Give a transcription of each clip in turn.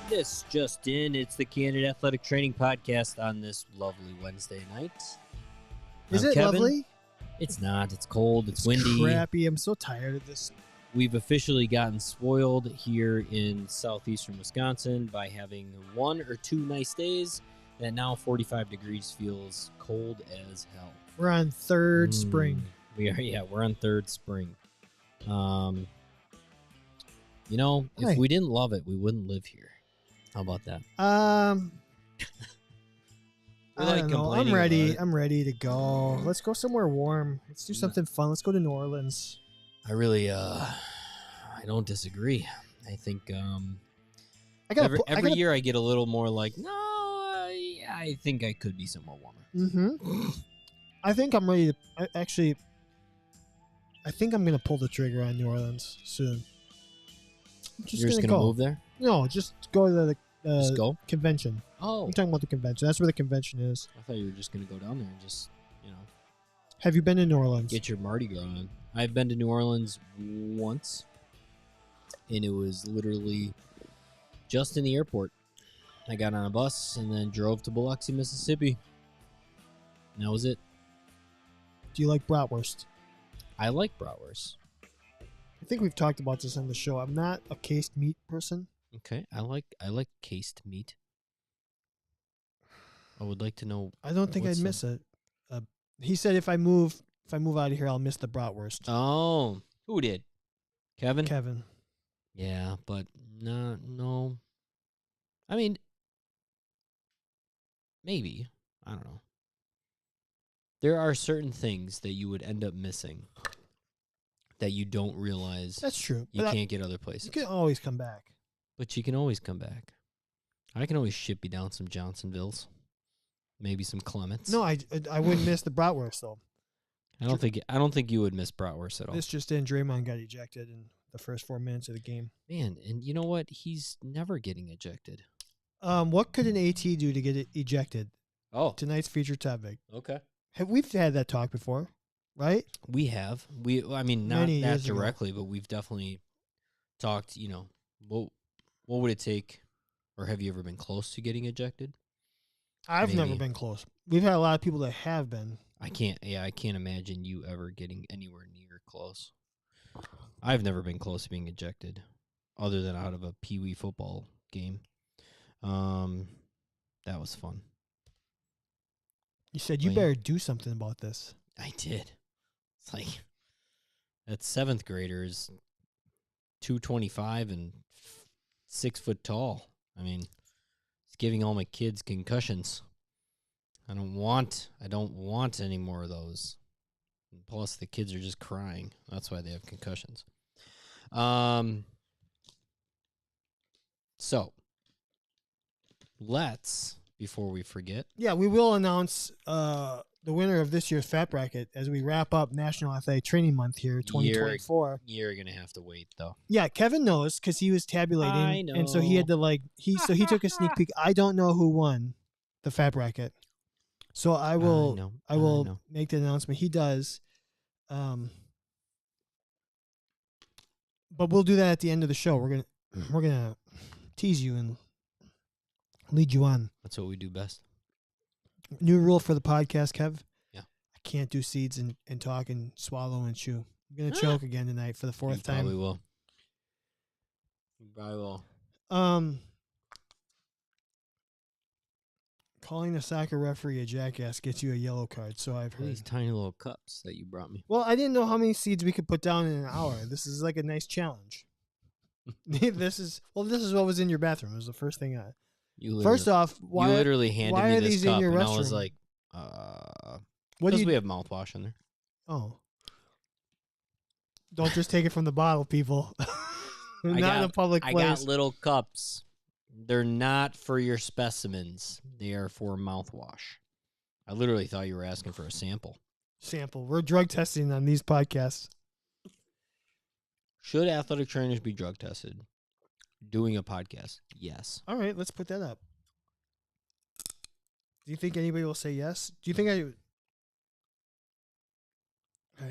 This just in, it's the Candid Athletic Training podcast on this lovely Wednesday night. Is I'm it Kevin. lovely? It's not. It's cold. It's It's windy. crappy. I'm so tired of this. We've officially gotten spoiled here in southeastern Wisconsin by having one or two nice days, and now 45 degrees feels cold as hell. We're on third spring. We are, yeah, we're on third spring. If Hi. we didn't love it, we wouldn't live here. How about that? I We're, like, don't know. complaining I'm ready. about it. I'm ready to go. Let's go somewhere warm. Let's do something fun. Let's go to New Orleans. I really, I don't disagree. I think every year I get a little more like, no, yeah, I think I could be somewhere warmer. Mm-hmm. I think I'm ready to. I think I'm gonna pull the trigger on New Orleans soon. You're just gonna move there? No, just go to the Just go? convention. Oh, I'm talking about the convention. That's where the convention is. I thought you were just gonna go down there and just, Have you been to New Orleans? get your Mardi Gras on. I've been to New Orleans once, and it was literally just in the airport. I got on a bus and then drove to Biloxi, Mississippi. And that was it. Do you like bratwurst? I like bratwurst. I think we've talked about this on the show. I'm not a cased meat person. Okay, I like cased meat. I would like to know. I don't think what's I'd miss it. He said if I move out of here, I'll miss the bratwurst. Oh, who did? Kevin? Kevin. Yeah, but no. I mean, maybe. I don't know. There are certain things that you would end up missing that you don't realize That's true. you But can't get other places. you can always come back. But you can always come back. I can always ship you down some Johnsonvilles. Maybe some Clements. No, I wouldn't miss the bratwurst though. I don't think you would miss bratwurst at all. This just in: Draymond got ejected in the first 4 minutes of the game. Man, and you know what? He's never getting ejected. What could an AT do to get it ejected? Oh, Tonight's featured topic. okay. We've had that talk before, right? We have. I mean, not Many that years ago. directly, but we've definitely talked, what would it take, or have you ever been close to getting ejected? I've never Maybe. been close. We've had a lot of people that have been. I can't imagine you ever getting anywhere near close. I've never been close to being ejected, other than out of a Pee-wee football game. That was fun. You said you Well, yeah. better do something about this. I did. It's like that 7th grader is 225 and 6 foot tall. I mean, it's giving all my kids concussions. I don't want any more of those. And plus, the kids are just crying. That's why they have concussions. So let's, before we forget, Yeah, we will announce the winner of this year's Fat Bracket as we wrap up National Athletic Training Month here, 2024. you're gonna have to wait though. Yeah, Kevin knows because he was tabulating, I and so he had know. to he took a sneak peek. I don't know who won the Fat Bracket, so I will know. make the announcement. He does, but we'll do that at the end of the show. We're gonna tease you and lead you on. That's what we do best. New rule for the podcast, Kev. Yeah. I can't do seeds and talk and swallow and chew. I'm going to choke again tonight for the 4th time. Probably will. You probably will. Calling a soccer referee a jackass gets you a yellow card, so I've heard. These tiny little cups that you brought me. Well, I didn't know how many seeds we could put down in an hour. This is like a nice challenge. This is what was in your bathroom. It was the first thing I... First off, why you literally handed why me are this these cup, in your and I restroom? was like, what do because you... we have mouthwash in there. Oh. Don't just take it from the bottle, people. Not in a public place. I got little cups. They're not for your specimens. They are for mouthwash. I literally thought you were asking for a sample. We're drug testing on these podcasts. Should athletic trainers be drug tested? Doing a podcast? Yes. All right, let's put that up. Do you think anybody will say yes? Do you think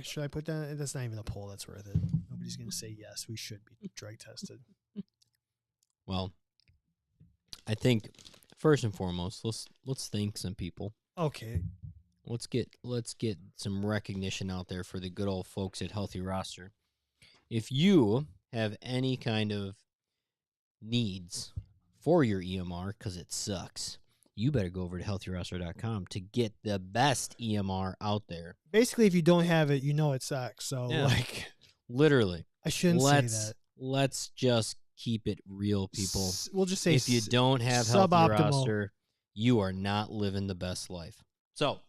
should I put that? That's not even a poll that's worth it. Nobody's going to say yes, we should be drug tested. Well, I think first and foremost, let's thank some people. Okay. Let's get some recognition out there for the good old folks at Healthy Roster. If you have any kind of needs for your EMR, because it sucks, you better go over to healthyroster.com to get the best EMR out there. Basically, if you don't have it, you know it sucks. So, like, literally, I shouldn't say that. Let's just keep it real, people. We'll just say if you don't have Healthy Roster, you are not living the best life. So,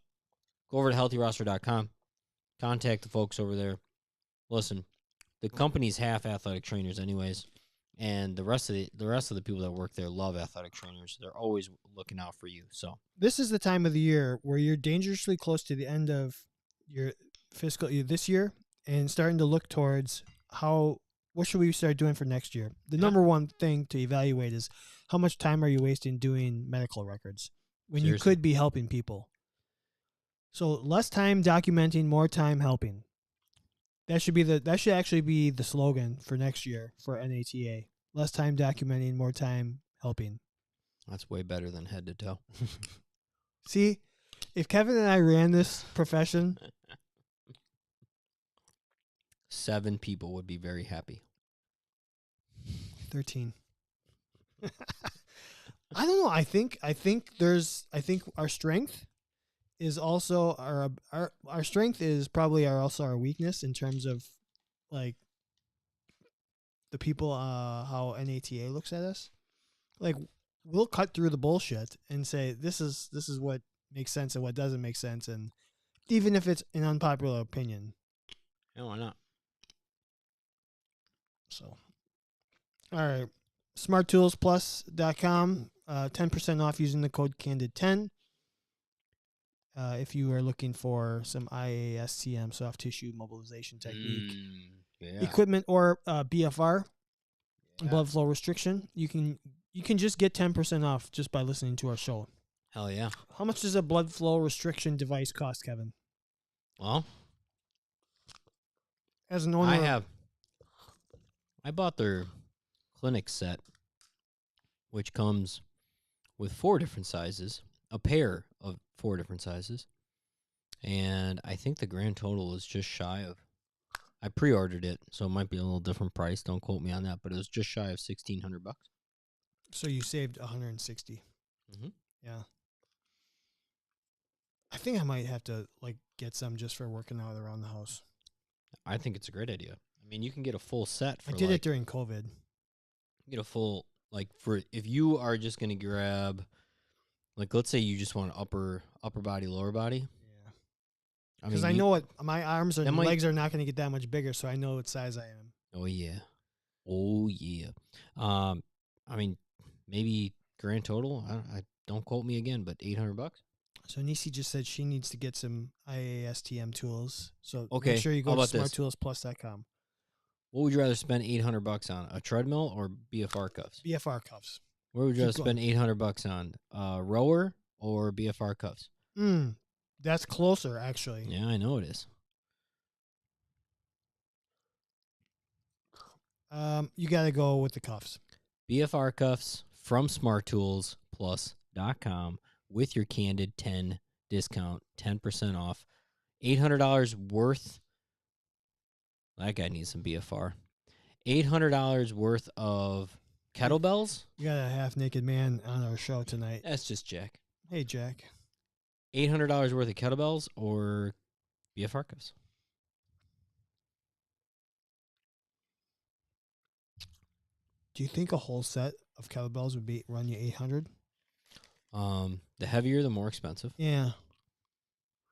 go over to healthyroster.com. Contact the folks over there. Listen, the company's half athletic trainers, anyways, and the rest of the people that work there love athletic trainers. They're always looking out for you. So this is the time of the year where you're dangerously close to the end of your fiscal year this year and starting to look towards what should we start doing for next year. The number one thing to evaluate is how much time are you wasting doing medical records when you could be helping people. So less time documenting, more time helping. That should actually be the slogan for next year for NATA. Less time documenting, more time helping. That's way better than head to toe. See, if Kevin and I ran this profession, 7 people would be very happy. 13. I don't know. I think our strength is also our strength is probably also our weakness in terms of like the people how NATA looks at us. Like we'll cut through the bullshit and say this is what makes sense and what doesn't make sense, and even if it's an unpopular opinion. Yeah, why not? So all right. SmartToolsPlus.com, 10% off using the code CANDID10. If you are looking for some IASTM, soft tissue mobilization technique, equipment, or BFR, blood flow restriction, you can just get 10% off just by listening to our show. Hell yeah. How much does a blood flow restriction device cost, Kevin? Well, as an owner, I bought their clinic set, which comes with 4 different sizes, a pair of 4 different sizes, and I think the grand total is just shy of, I pre-ordered it, so it might be a little different price, don't quote me on that, but it was just shy of $1,600. So you saved $160. Mm-hmm. Yeah. I think I might have to get some just for working out around the house. I think it's a great idea. I mean, you can get a full set for I did it during COVID. Get a full, for if you are just going to grab, let's say you just want upper body, lower body. Yeah. Because I know what my arms and legs are not going to get that much bigger, so I know what size I am. Oh, yeah. Oh, yeah. I mean, maybe grand total, I don't quote me again, but $800. So Nisi just said she needs to get some IASTM tools. So okay, make sure you go to smarttoolsplus.com. What would you rather spend $800 on? A treadmill or BFR cuffs? BFR cuffs. Where would you rather spend $800 on? A rower or BFR cuffs? That's closer, actually. Yeah, I know it is. You got to go with the cuffs. BFR cuffs from smarttoolsplus.com with your Candid 10 discount, 10% off. $800 worth. That guy needs some BFR. $800 worth of kettlebells. We got a half-naked man on our show tonight. That's just Jack. Hey, Jack. $800 worth of kettlebells or BFR cuffs? Do you think a whole set of kettlebells would run you $800? The heavier, the more expensive. Yeah.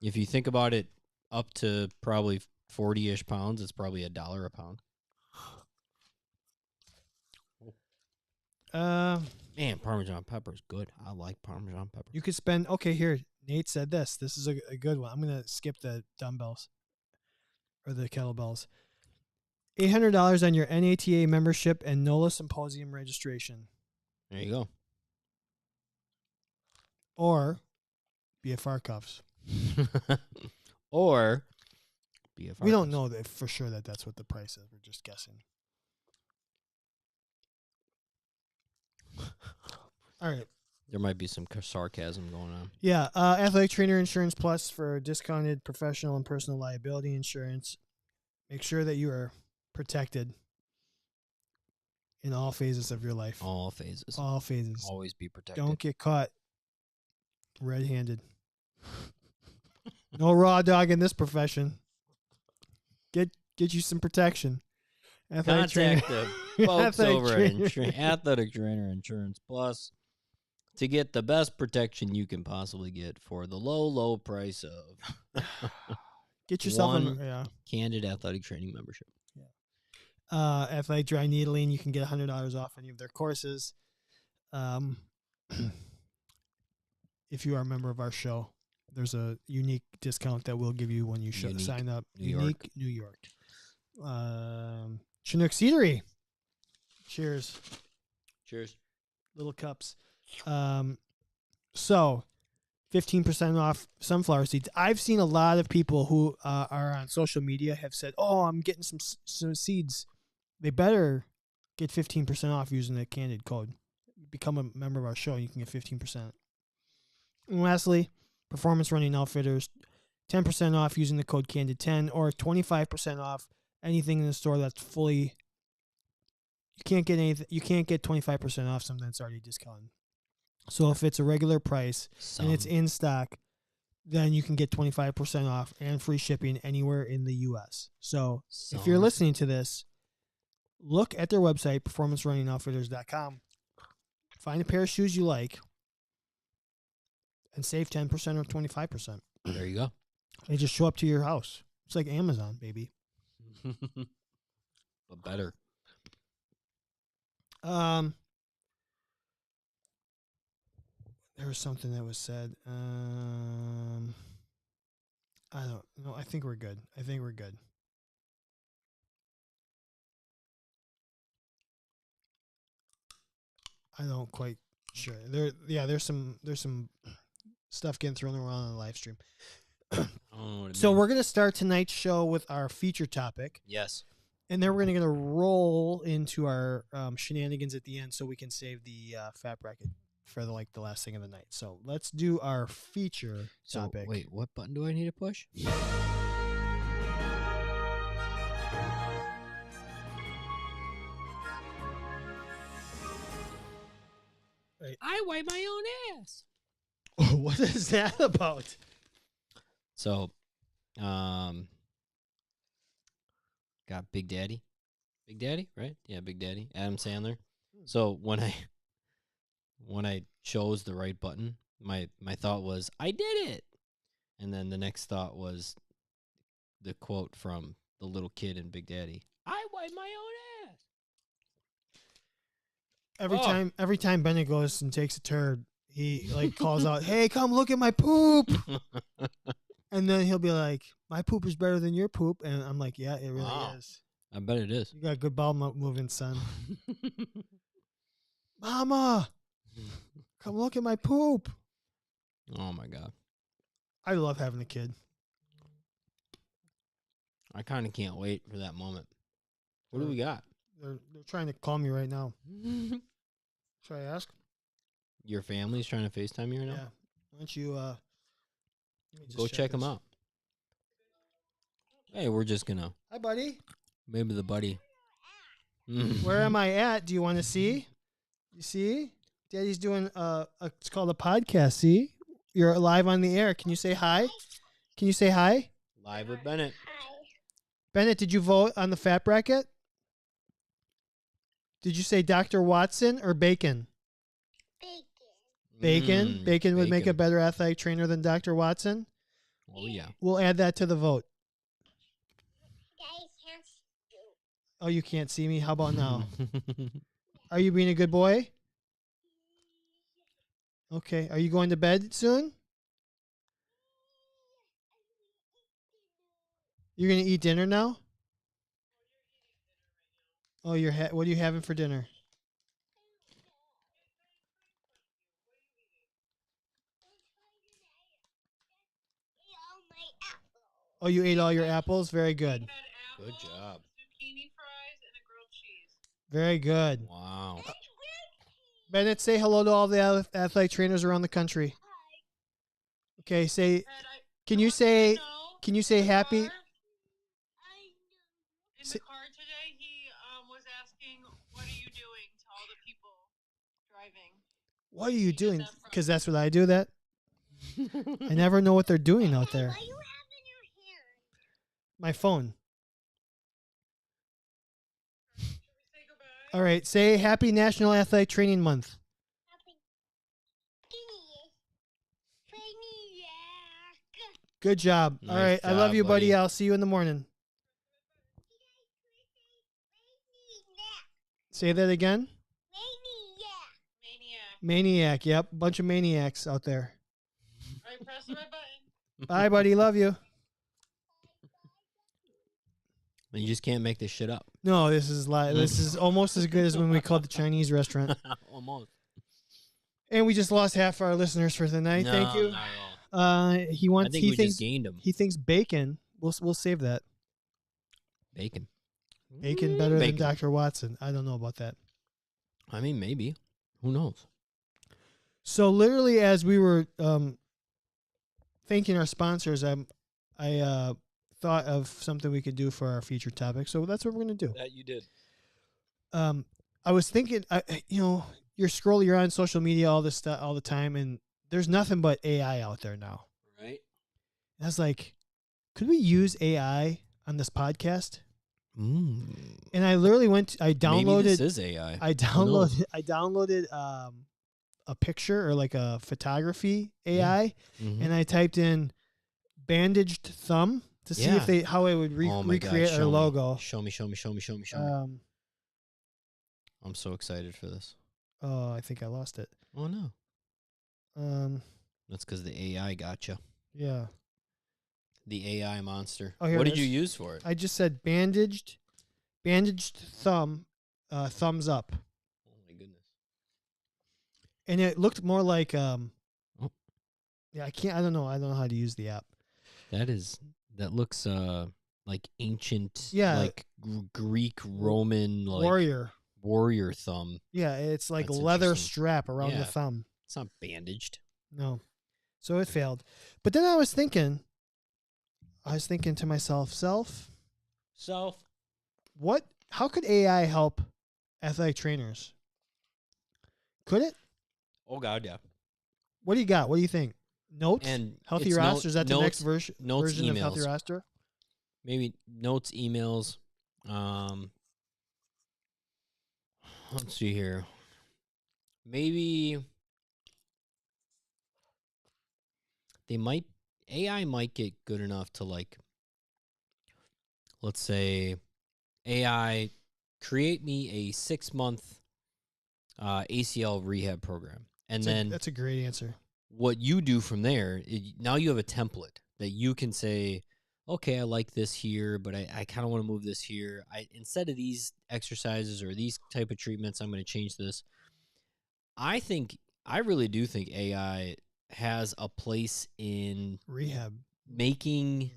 If you think about it, up to probably 40-ish pounds, it's probably $1 a pound. Man, Parmesan pepper is good. I like Parmesan pepper. You could spend, here, Nate said this. This is a good one. I'm going to skip the dumbbells or the kettlebells. $800 on your NATA membership and NOLA Symposium registration. There you go. Or BFR cuffs. Or BFR We don't know that for sure that's what the price is. We're just guessing. All right. There might be some sarcasm going on. Yeah. Athletic Trainer Insurance Plus for discounted professional and personal liability insurance. Make sure that you are protected in all phases of your life. All phases. All phases. Always be protected. Don't get caught red-handed. No raw dog in this profession. Get you some protection. Athletic Contact Trainer. the folks Athletic over Trainer. at Athletic Trainer Insurance Plus to get the best protection you can possibly get for the low price of Get yourself one Candid Athletic Training membership. Athletic Dry Needling. You can get $100 off any of their courses. If you are a member of our show, there's a unique discount that we'll give you when you sign up. New York. Chinook Seedery. Cheers. Cheers. Little cups. So 15% off sunflower seeds. I've seen a lot of people who are on social media have said, "Oh, I'm getting some seeds." They better get 15% off using the Candid code. Become a member of our show, and you can get 15%. And lastly, Performance Running Outfitters, 10% off using the code Candid10, or 25% off anything in the store that's fully. You can't get anything. You can't get 25% off something that's already discounted. So if it's a regular price and it's in stock, then you can get 25% off and free shipping anywhere in the U.S. So if you're listening to this, look at their website, performancerunningoutfitters.com. Find a pair of shoes you like and save 10% or 25%. There you go. They just show up to your house. It's like Amazon, baby. But better. There was something that was said. I don't know. I think we're good. I don't quite sure. There's some stuff getting thrown around on the live stream. So we're gonna start tonight's show with our feature topic. Yes. And then we're gonna roll into our shenanigans at the end, so we can save the fat bracket for the last thing of the night. So let's do our feature topic. Wait, what button do I need to push? Right. I wipe my own ass. What is that about? So, got Big Daddy. Big Daddy, right? Yeah, Big Daddy. Adam Sandler. So when I chose the right button, my thought was, I did it. And then the next thought was the quote from the little kid in Big Daddy. I wipe my own ass. Every time Bennett goes and takes a turd, he calls out, "Hey, come look at my poop." And then he'll be like, "My poop is better than your poop." And I'm like, "Yeah, it really is. I bet it is. You got good bowel movement, son." Mama, come look at my poop. Oh my God. I love having a kid. I kind of can't wait for that moment. What do we got? They're trying to call me right now. Should I ask? Your family's trying to FaceTime you right now? Yeah. Why don't you go check them out. Hey, we're just gonna. Hi, buddy. Maybe the buddy. Where am I at? Do you want to see? You see? Daddy's doing it's called a podcast. See? You're live on the air. Can you say hi? Can you say hi? Live with Bennett. Hi. Bennett, did you vote on the fat bracket? Did you say Dr. Watson or Bacon? Bacon. Bacon would make a better athletic trainer than Dr. Watson? Oh, yeah. We'll add that to the vote. Guys can't do. Oh, you can't see me? How about now? Are you being a good boy? Okay. Are you going to bed soon? You're going to eat dinner now? Oh, what are you having for dinner? Oh, you ate all your apples? Very good. Good job. Zucchini fries and a grilled cheese. Very good. Wow. Bennett, say hello to all the athletic trainers around the country. Okay, say. Can you say? Can you say happy? In the car today, he was asking, "What are you doing?" to all the people driving. What are you doing? that from Because that's what I do. That I never know what they're doing out there. What do you have in your hand? My phone. Should we say goodbye? All right, say Happy National Athletic Training Month. Happy Training. Good job. All Nice right, I love job, you, buddy. buddy. I'll see you in the morning. Say that again. Maniac. Maniac. Yep, bunch of maniacs out there. All right, press the red button. Bye, buddy. Love you. You just can't make this shit up. No, this is this is almost as good as when we called the Chinese restaurant. Almost. And we just lost half our listeners for tonight. No, Thank you. not at all. He I wants. think He we thinks. just gained him. He thinks bacon. We'll save that. Bacon. Bacon better Bacon. than Dr. Watson. I don't know about that. I mean, maybe. Who knows? So literally, as we were thanking our sponsors, I thought of something we could do for our featured topic. So that's what we're going to do. That you did. I was thinking, you're on social media all this stuff all the time, and there's nothing but AI out there now. Right? And I was like, could we use AI on this podcast? And I literally I downloaded. Maybe this is AI. I downloaded a picture or like a photography AI, Mhm. and I typed in bandaged thumb to see Yeah. if how it would Oh my God, recreate our show me. logo. Show me. I'm so excited for this. Oh, I think I lost it. Oh, no. Um, That's because the AI got you. yeah, The AI monster. Oh, here What it did you is. use for it? I just said bandaged thumb, thumbs up, Oh, my goodness. and it looked more like Oh. Yeah, I don't know how to use the app. That looks like ancient, Yeah. like Greek, Roman, like warrior. thumb. Yeah, it's like That's leather interesting. strap around the Yeah. thumb. It's not bandaged. No. So it failed. But then I was thinking to myself, Self. how could AI help athletic trainers? Could it? Oh, God, yeah. What do you got? What do you think? Notes? And Healthy it's Roster? Is that the next notes, version of Healthy emails. Roster? Maybe notes, emails. Let's see here. Maybe AI might get good enough to, like, let's say AI create me a 6-month ACL rehab program. And then That's a great answer. what you do from there, now you have a template that you can say, okay, I like this here, but I kind of want to move this here. Instead of these exercises or these type of treatments, I'm going to change this. I really do think AI has a place in Rehab. making.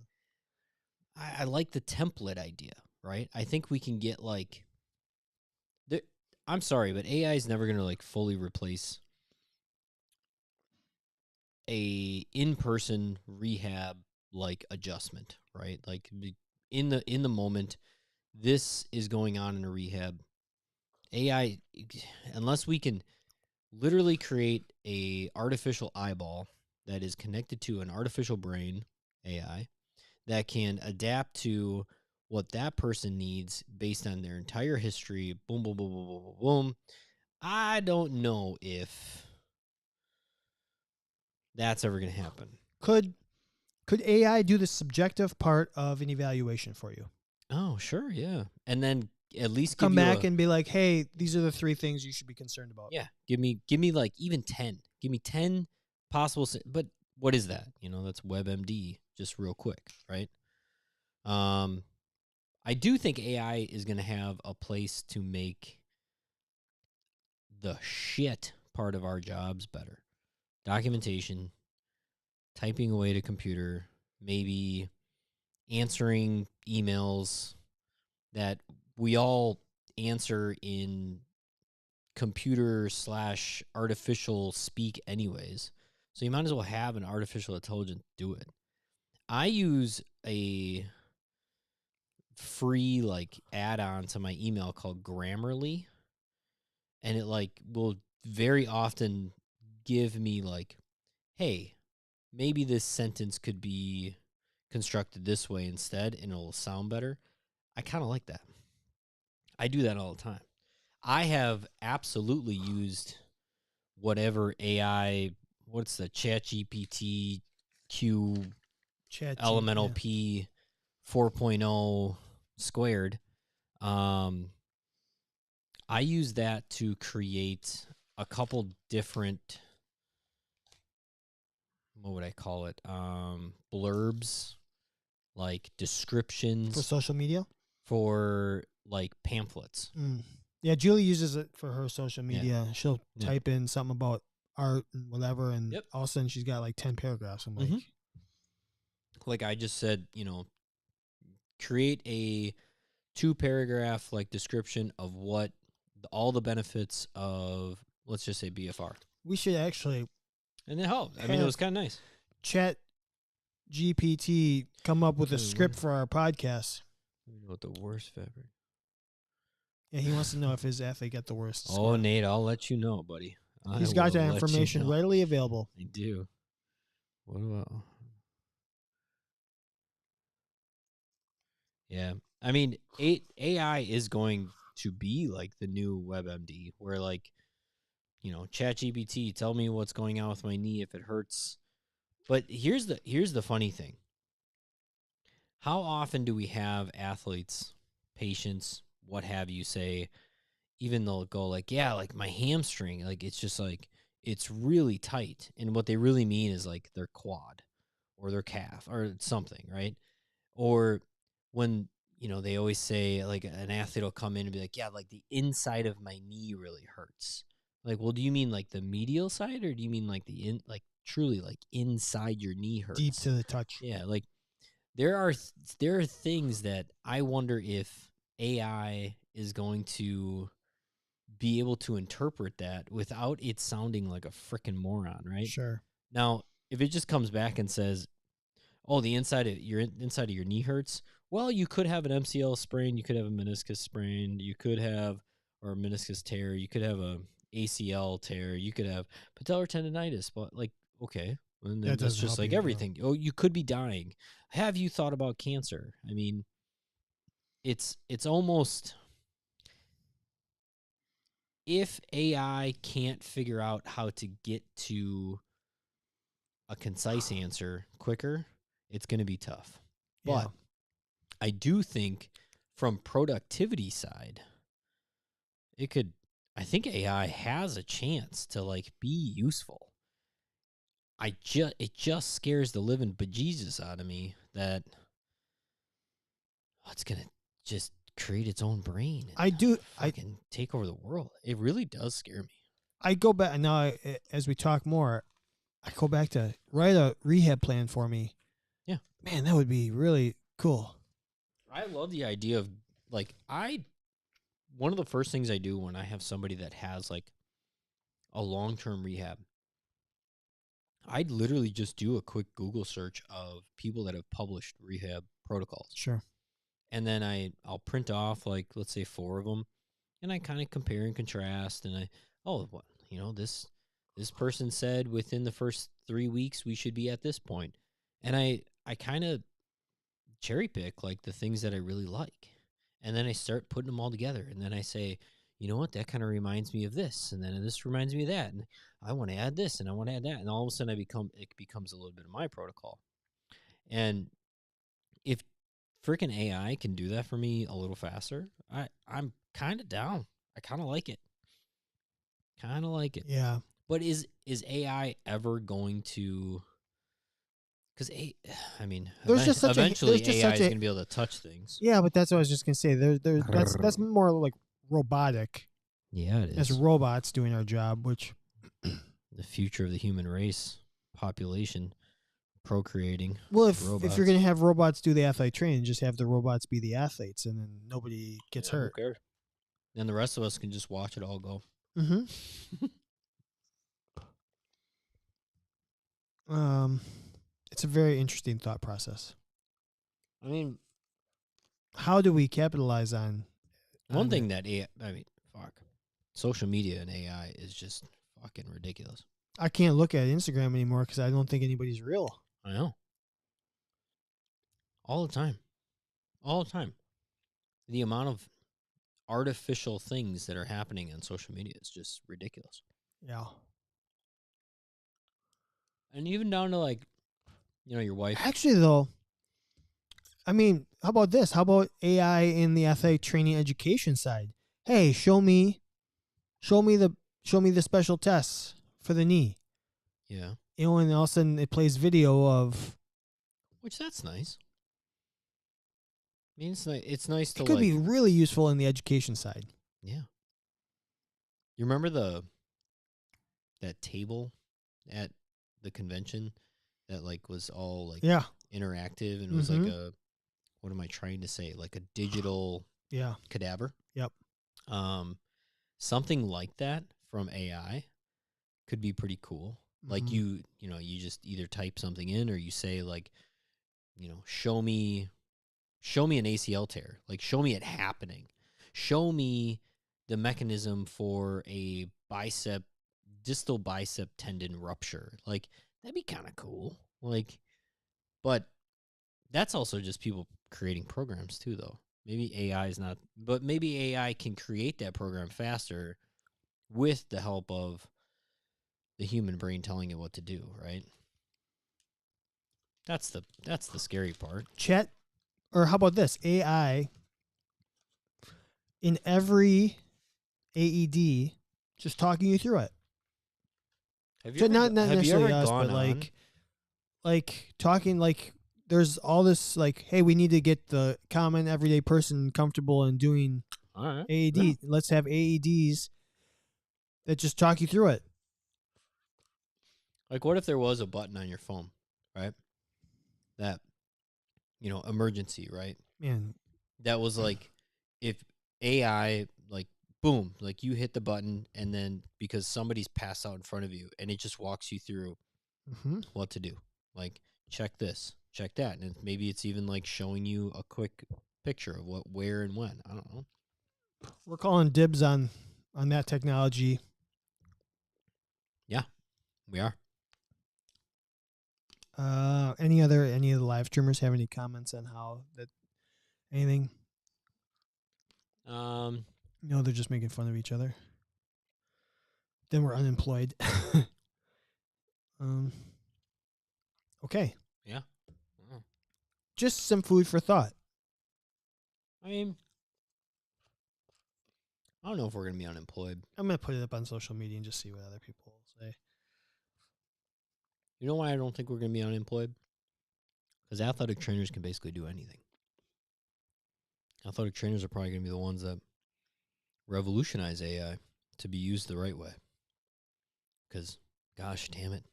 I like the template idea, right? I think we can get like. I'm sorry, but AI is never going to like fully replace a in-person rehab like adjustment, right? Like in the moment, this is going on in a rehab. AI, unless we can literally create a artificial eyeball that is connected to an artificial brain, AI, that can adapt to what that person needs based on their entire history, boom, boom, boom, boom, boom, boom, boom. I don't know if that's ever going to happen. Could AI do the subjective part of an evaluation for you? Oh, sure, yeah. And then at least Come give you back and be like, hey, these are the 3 things you should be concerned about. yeah, give me like even 10. Give me 10 possible, but what is that? That's WebMD, just real quick, right? I do think AI is going to have a place to make the shit part of our jobs better. Documentation, typing away to computer, maybe answering emails that we all answer in computer / artificial speak anyways. So you might as well have an artificial intelligence do it. I use a free like add-on to my email called Grammarly, and it like will very often give me like, hey, maybe this sentence could be constructed this way instead, and it'll sound better. I kind of like that. I do that all the time. I have absolutely used whatever AI, what's the ChatGPT Q Elemental yeah. P 4.0 squared. I use that to create a couple different, what would I call it? Blurbs, like descriptions For social media? for like pamphlets. Yeah, Julie uses it for her social Yeah. media. She'll Yeah. type in something about art and whatever, and Yep. all of a sudden she's got like 10 paragraphs. I'm like, Like I just said, create a 2-paragraph like description of what all the benefits of, let's just say, BFR. we should actually And it helped. I mean, it was kind of nice. Chat GPT come up with a Hey, script what- for our podcast. You know what the worst fabric? Yeah, he wants to know if his athlete got the worst. Oh, score. Nate, I'll let you know, buddy. He's got that information readily available. I do. What about? Yeah, I mean, AI is going to be like the new WebMD, where like, ChatGPT, tell me what's going on with my knee if it hurts. But here's the funny thing. How often do we have athletes, patients, what have you, say, even they'll go like, yeah, like my hamstring, like it's just like it's really tight, and what they really mean is like their quad or their calf or something, right? Or when they always say, like, an athlete will come in and be like, yeah, like the inside of my knee really hurts. Like, well, do you mean like the medial side, or do you mean like like truly like inside your knee hurts? Deep to the touch. Yeah, like there are things that I wonder if AI is going to be able to interpret that without it sounding like a freaking moron, right? Sure. Now, if it just comes back and says, "Oh, the inside of your knee hurts," well, you could have an MCL sprain, you could have a meniscus sprain, you could have or a meniscus tear, you could have a ACL tear, you could have patellar tendonitis. But like, okay, and then That that's doesn't just help like you, no. everything. Oh, you could be dying. Have you thought about cancer? I mean, it's almost, if AI can't figure out how to get to a concise answer quicker, it's going to be tough. Yeah. But I do think from productivity side, I think AI has a chance to like be useful. It just scares the living bejesus out of me that it's going to just create its own brain. I do. I can take over the world. It really does scare me. I go back now as we talk more. I go back to write a rehab plan for me. Yeah, man, that would be really cool. I love the idea of like one of the first things I do when I have somebody that has like a long-term rehab, I'd literally just do a quick Google search of people that have published rehab protocols. Sure. And then I'll print off, like, let's say 4 of them, and I kind of compare and contrast, and this person said within the first 3 weeks we should be at this point. And I kind of cherry pick like the things that I really like. And then I start putting them all together, and then I say, you know what, that kind of reminds me of this, and then this reminds me of that, and I want to add this, and I want to add that, and all of a sudden it becomes a little bit of my protocol. And if freaking AI can do that for me a little faster, I'm kind of down. I kind of like it. Yeah. But is AI ever going to? Because There's just such a- eventually there's just AI such is a- going to be able to touch things. Yeah, but that's what I was just gonna say. That's more like robotic. Yeah, it As is. robots doing our job, which The future of the human race, population, procreating. well, if robots. you're gonna have robots do the athletic training, just have the robots be the athletes, and then nobody gets Yeah, who hurt. cares? Then the rest of us can just watch it all go. Mm-hmm. It's a very interesting thought process. I mean, How do we capitalize on one on thing it? that fuck, social media and AI is just fucking ridiculous. I can't look at Instagram anymore because I don't think anybody's real. I know. All the time. All the time. The amount of artificial things that are happening on social media is just ridiculous. Yeah. And even down to like, your wife. Actually, though, I mean, how about this? How about AI in the athletic training education side? Hey, show me the special tests for the knee. Yeah. And all of a sudden it plays video of. Which that's nice. I mean, it's nice to It could like, be really useful in the education side. yeah. You remember that table at the convention that like was all like Yeah. interactive and it was like what am I trying to say? Like a digital Yeah. cadaver. Yep. Something like that from AI could be pretty cool. Like Mhm. you just either type something in or you say like, show me an ACL tear. Like show me it happening. Show me the mechanism for a distal bicep tendon rupture. Like that'd be kind of cool. Like, but that's also just people creating programs too, though. Maybe AI is not, but maybe AI can create that program faster with the help of the human brain telling it what to do, right? That's the scary part. Chat, or how about this? AI in every AED, just talking you through it. Have you So ever not have you necessarily ever us, gone but on? like talking like there's all this like, hey, we need to get the common everyday person comfortable in doing All right. AED. Yeah. Let's have AEDs that just talk you through it. Like, what if there was a button on your phone, right? That emergency, right? Man, That was like, if AI, like, boom, like you hit the button, and then because somebody's passed out in front of you, and it just walks you through mm-hmm. what to do. Like, check this, check that, and maybe it's even like showing you a quick picture of what, where, and when. I don't know. We're calling dibs on that technology. Yeah, we are. Any of the live streamers have any comments on how that anything? No, they're just making fun of each other. Then we're unemployed. um. Okay, Yeah. Wow. just some food for thought. I mean, I don't know if we're gonna be unemployed. I'm gonna put it up on social media and just see what other people say. You know why I don't think we're gonna be unemployed? Because athletic trainers can basically do anything. Athletic trainers are probably gonna be the ones that revolutionize AI to be used the right way. Because, gosh damn it,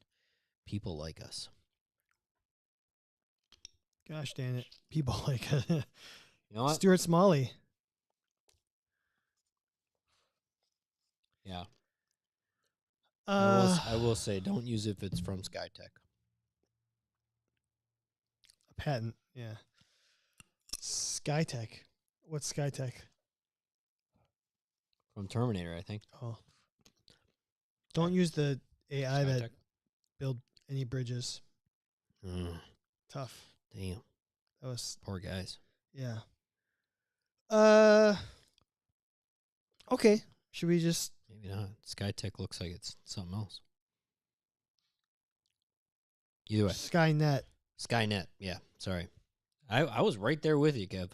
people like us. Gosh damn it, people like You know what? Stuart Smalley. Yeah. Uh, I will say, don't use it if it's from SkyTech. a patent. Yeah. SkyTech. What's SkyTech? From Terminator, I think. Oh, don't use the AI that SkyTech. build any bridges. Mm, Tough. damn. That was Poor guys. yeah. Okay. Should we just Maybe not. SkyTech looks like it's something else. Either way. Skynet? Skynet. Yeah, sorry. I was right there with you, Kev.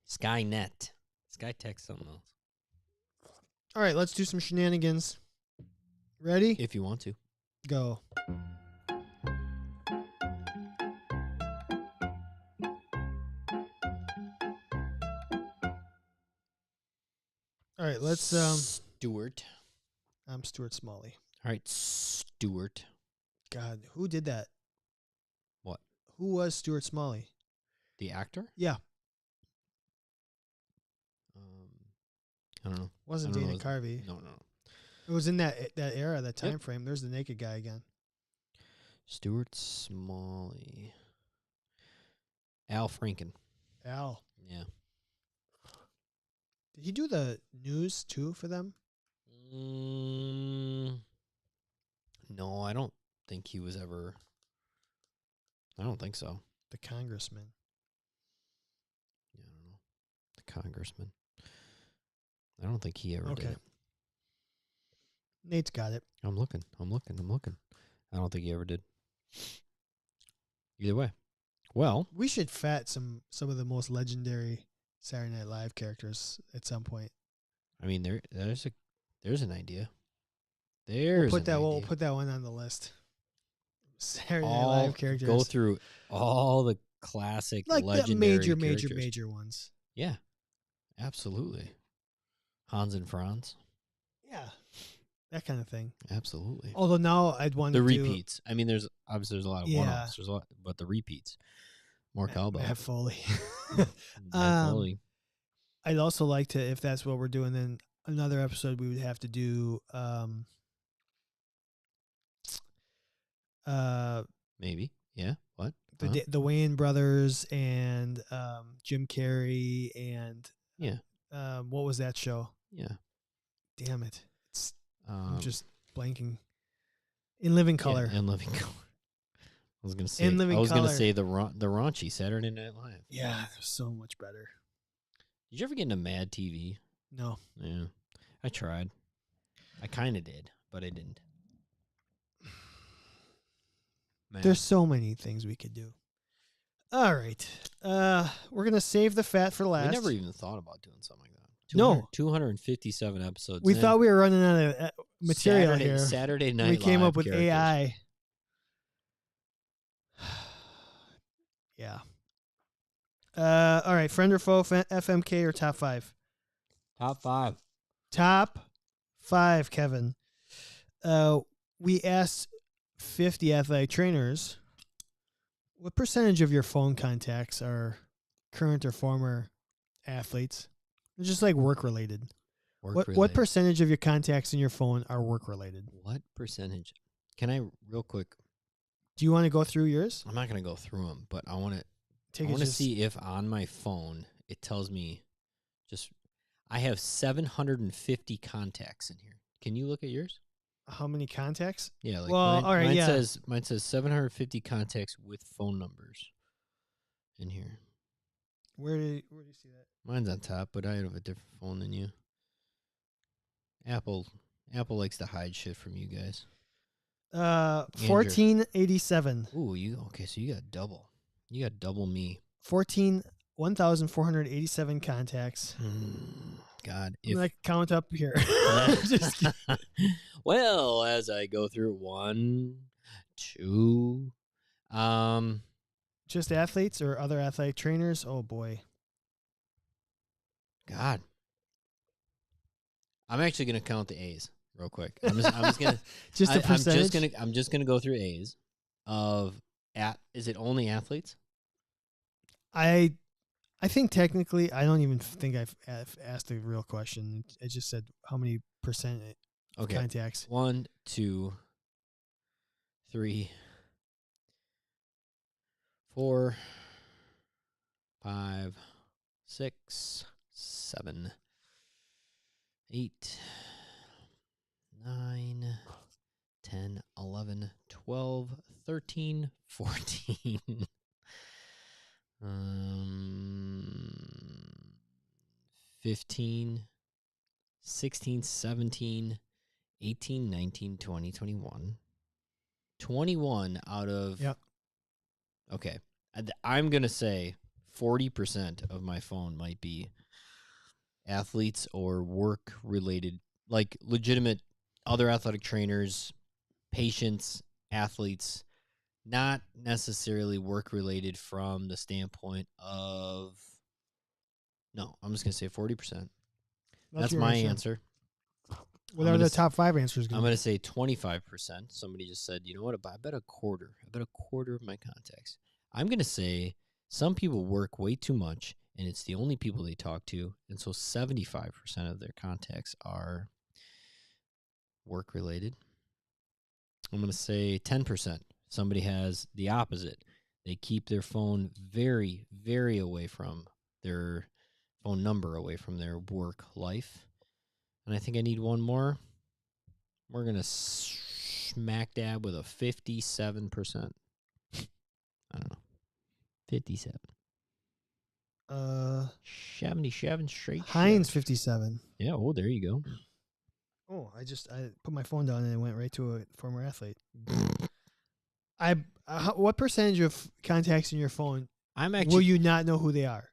Skynet. SkyTech's something else. All right, let's do some shenanigans. Ready? If you want to. Go. All right, let's Stuart. I'm Stuart Smalley. All right, Stuart. God, who did that? What? Who was Stuart Smalley? The actor? Yeah. I don't know. Wasn't I don't Dana know. Carvey. No. It was in that era, that time Yep. frame. There's the naked guy again. Stuart Smalley. Al Franken. Al. Yeah. Did he do the news too for them? No, I don't think he was ever. I don't think so. The congressman. Yeah, I don't know. The congressman. I don't think he ever did Okay. it. Nate's got it. I'm looking. I don't think he ever did. Either way. Well, We should fat some of the most legendary Saturday Night Live characters at some point. I mean, there's an idea. We'll There's put an we'll idea. put that one on the list. Saturday Night All Live characters. go through all the classic like the legendary major characters. ones. Yeah, absolutely. Hans and Franz. Yeah. That kind of thing. Absolutely. Although now I'd want The to do repeats. I mean, there's a lot of Yeah. one-offs. There's a lot, but the repeats. More cowbell. Matt Foley. Matt Foley. I'd also like to, if that's what we're doing, then another episode we would have to do Maybe. Yeah. What? the Wayne brothers and Jim Carrey and Yeah. what was that show? Yeah. Damn it. I'm Um, just blanking. In Living Color. Yeah, in Living Color. I was gonna say. In Living I was gonna Color. say the raunchy Saturday Night Live. Yeah, so much better. Did you ever get into Mad TV? No. Yeah, I tried. I kind of did, but I didn't. Mad. There's so many things we could do. All right. We're going to save the fat for last. We never even thought about doing something like that. No. 257 episodes. We in. thought we were running out of material here. Saturday Night We came Live up with characters. AI. Yeah. All right. Friend or foe, FMK or top 5? Top 5. Top 5, Kevin. We asked 50 athletic trainers, what percentage of your phone contacts are current or former athletes? They're just like work related. What percentage of your contacts in your phone are work related? What percentage? Can I real quick? Do you want to go through yours? I'm not going to go through them, but I want Take to see if on my phone it tells me I have 750 contacts in here. Can you look at yours? How many contacts? Yeah, like Well, all right, mine yeah. says 750 contacts with phone numbers in here. Where do you see that? Mine's on top, but I have a different phone than you. Apple likes to hide shit from you guys. 1487. Ooh, okay, so you got double. You got double me. 1,487 contacts. God, I'm like count up here. Just kidding. Well, as I go through 1, 2, Just athletes or other athletic trainers? Oh boy. God. I'm actually gonna count the A's real quick. I'm just gonna Just a percentage. I'm just gonna go through A's of is it only athletes? I think technically, I don't even think I've asked a real question. I just said how many percent Okay. contacts. 1, 2, 3, 4, 5, 6, 7, 8, 9, 10, 11, 12, 13, 14. 15, 16, 17, 18, 19, 20, 21. 21 out of... Yep. Okay. I'm going to say 40% of my phone might be athletes or work-related, like legitimate other athletic trainers, patients, athletes, not necessarily work-related from the standpoint of... No, I'm just going to say 40%. That's your my answer. What are the top 5 answers I'm going going to say 25%. Somebody just said, you know what, I bet a quarter. I bet a quarter of my contacts. I'm going to say some people work way too much, and it's the only people they talk to, and so 75% of their contacts are work related. I'm going to say 10%. Somebody has the opposite. They keep their phone very, very away from their phone number, away from their work life. And I think I need one more. We're going to smack dab with a 57%. I don't know. 57. 77 straight. Heinz 57. Yeah, oh, there you go. Oh, I put my phone down and it went right to a former athlete. What percentage of contacts in your phone I'm will actually you not know who they are?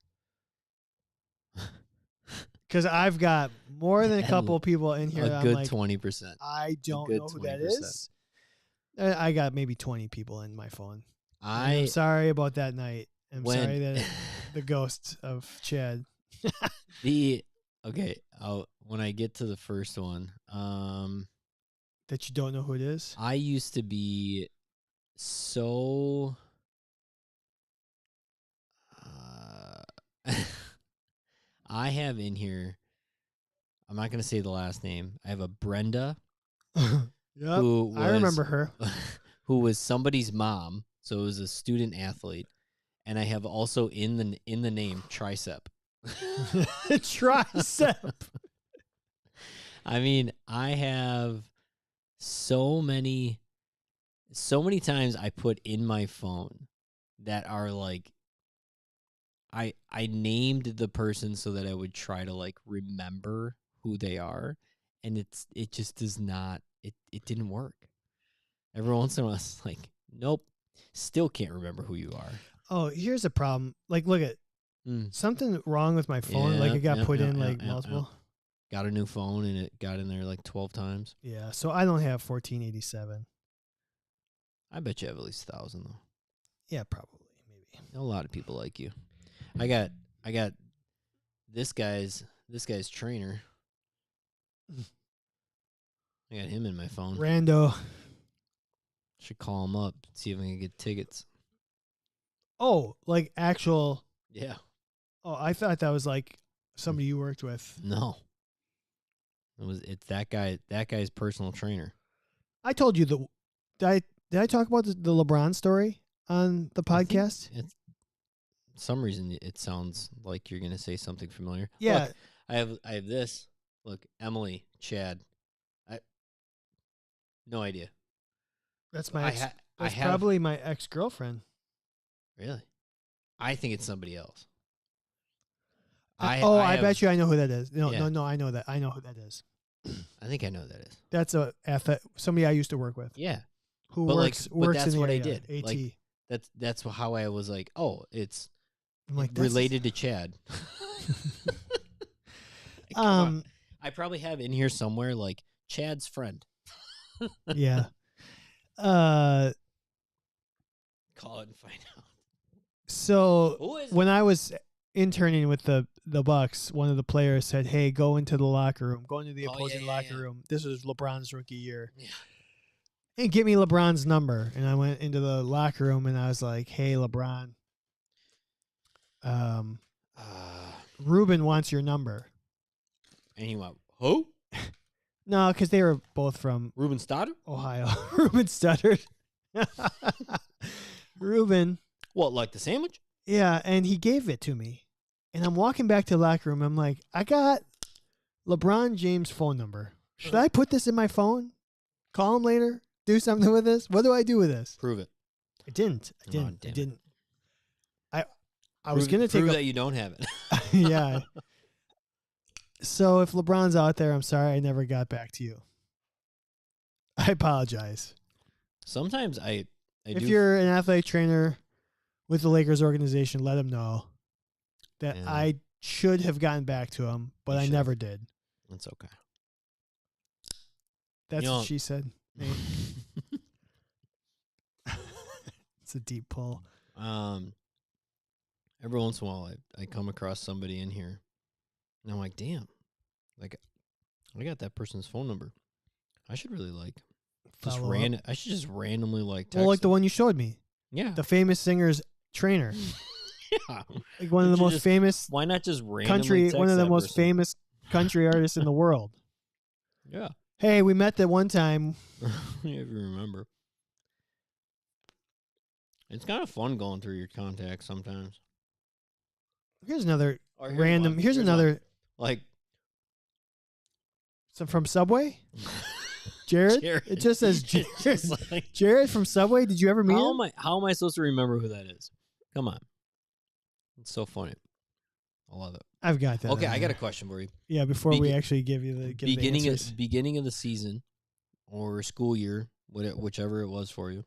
Because I've got more than a couple of people in here. a That good I'm like, 20%. I don't good know who that 20%. is. I got maybe 20 people in my phone. And I'm I sorry about that night. I'm when sorry that the ghost of Chad. when I get to the first one, That you don't know who it is. I used to be so I have in here, I'm not going to say the last name. I have a Brenda Yep, I remember her. who was somebody's mom, so it was a student athlete, and I have also in the name tricep. Tricep. I mean, I have so many times I put in my phone that are like I named the person so that I would try to like remember who they are, and it just does not it didn't work. Every once in a while it's like, nope, still can't remember who you are. Oh, here's a problem. Like, look at something wrong with my phone. Like, it got put in like multiple. Got a new phone and it got in there like 12 times. Yeah, so I don't have 1487. I bet you have at least 1,000 though. Yeah, probably, maybe. A lot of people like you. I got this guy's trainer. I got him in my phone. Rando. Should call him up, see if I can get tickets. Oh, like actual. Yeah. Oh, I thought that was like somebody you worked with. No. It's that guy. That guy's personal trainer. I told you did I talk about the LeBron story on the podcast? For some reason it sounds like you're gonna say something familiar. Yeah. Look, I have this. Look, Emily, Chad. No idea. That's my ex. That's have probably my ex-girlfriend. really. I think it's somebody else. I bet you I know who that is. No, Yeah. no, I know that. I know who that is. I think I know who that is. That's somebody I used to work with. Yeah. Who But works that's in the what I area, did. AT. Like, that's how I was like, oh, it's I'm like, related to Chad. Come on. I probably have in here somewhere like Chad's friend. Yeah. Call it and find out. So Who is when I was interning with the Bucks, one of the players said, "Hey, go into the locker room. Go into the opposing locker room." This was LeBron's rookie year. Yeah. And get me LeBron's number. And I went into the locker room and I was like, "Hey, LeBron, Ruben wants your number." And he went, who? No, because they were both from Ruben Stoddard? Ohio. Ruben stuttered. Ruben. What, like the sandwich? Yeah, and he gave it to me. And I'm walking back to the locker room. I'm like, I got LeBron James' phone number. Should I put this in my phone? Call him later? Do something with this? What do I do with this? Prove it. I didn't. Come on, damn it. I was going to take prove that you don't have it. Yeah. So if LeBron's out there, I'm sorry I never got back to you. I apologize. Sometimes I If do. you're an athletic trainer with the Lakers organization, let him know that Yeah. I should have gotten back to him, but You I should. never did. It's okay. That's You know- what she said. It's a deep pull. Every once in a while, I come across somebody in here, and I'm like, damn, like I got that person's phone number. I should really like just Follow up. I should just randomly like text Well, like the them. one you showed me, Yeah. the famous singer's trainer, Yeah. like one of the Would you most just famous Why not just randomly country, text one of the that most person? famous country artists in the world. Yeah. Hey, we met that one time. If you remember. It's kind of fun going through your contacts sometimes. Here's another Or here's random. one. Here's Here's another. Like, So from Subway, Jared. Jared. It just says Jared. Just like, Jared from Subway. Did you ever meet him? how am I supposed to remember who that is? Come on. It's so funny. I love it. I've got that. Okay, on I got a there. question for you. Yeah, before we actually give you the Beginning the answers. beginning of the season or school year, whichever it was for you.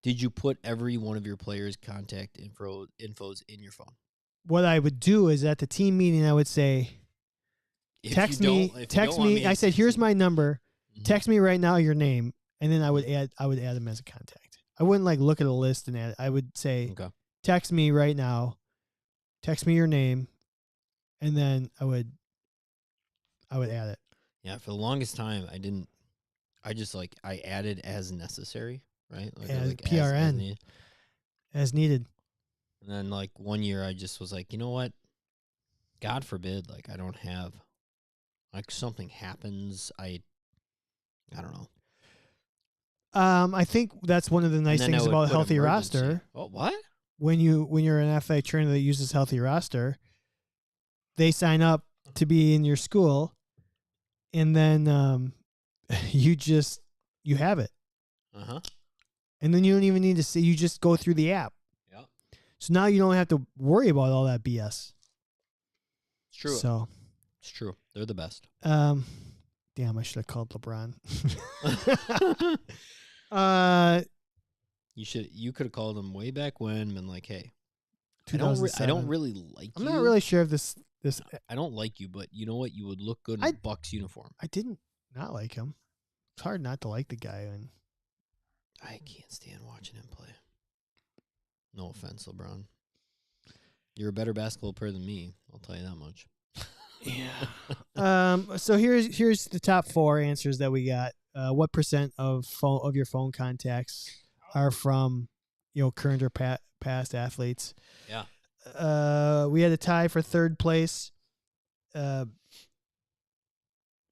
Did you put every one of your players' contact infos in your phone? What I would do is at the team meeting, I would say, If text you me. don't- if you Text don't want me. I to said, here's CC. my number. Mhm. Text me right now your name, and then I would add him as a contact. I wouldn't like look at a list and add. I would say, Okay. text me right now. Text me your name, and then I would add it. Yeah, for the longest time, I didn't. I just I added as necessary, right? As as PRN. needed. As needed. And then 1 year, I just was like, you know what? God forbid, I don't have, something happens. I don't know. I think that's one of the nice And then I things would about a put healthy emergency. roster. Oh, what? When you're an athletic trainer that uses healthy roster, they sign up to be in your school, and then you have it, Uh-huh. and then you don't even need to see. You just go through the app. Yeah. So now you don't have to worry about all that BS. It's true. So, It's true. They're the best. damn, I should have called LeBron. You could have called them way back when and been like, hey, I 2007. don't really like I'm you. not really sure if this. I don't like you, but you know what? You would look good in I- a Bucks uniform. I didn't not like him. It's hard not to like the guy. And I can't stand watching him play. No offense, LeBron. You're a better basketball player than me. I'll tell you that much. So here's the top 4 answers that we got. What percent of your phone contacts are from current or past athletes? Yeah. We had a tie for third place.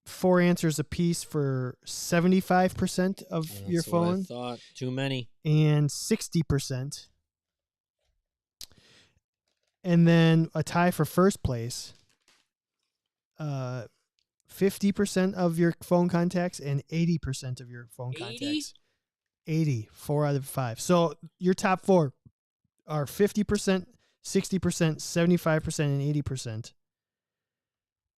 4 answers apiece for 75% of your That's what I phone thought. Too many. and 60%. And then a tie for first place. 50% of your phone contacts and 80% of your phone 80? contacts. 80, 4 out of 5. So your top 4 are 50%, 60%, 75%, and 80%.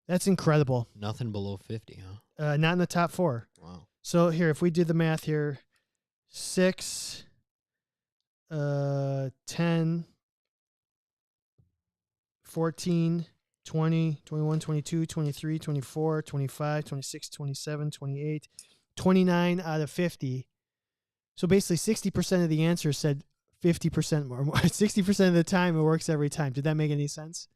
That's incredible. Nothing below 50, huh? Not in the top 4. Wow. So here, if we did the math here, 6, 10, 14, 20, 21, 22, 23, 24, 25, 26, 27, 28, 29 out of 50. So basically 60% of the answers said 50% more. 60% of the time it works every time. Did that make any sense?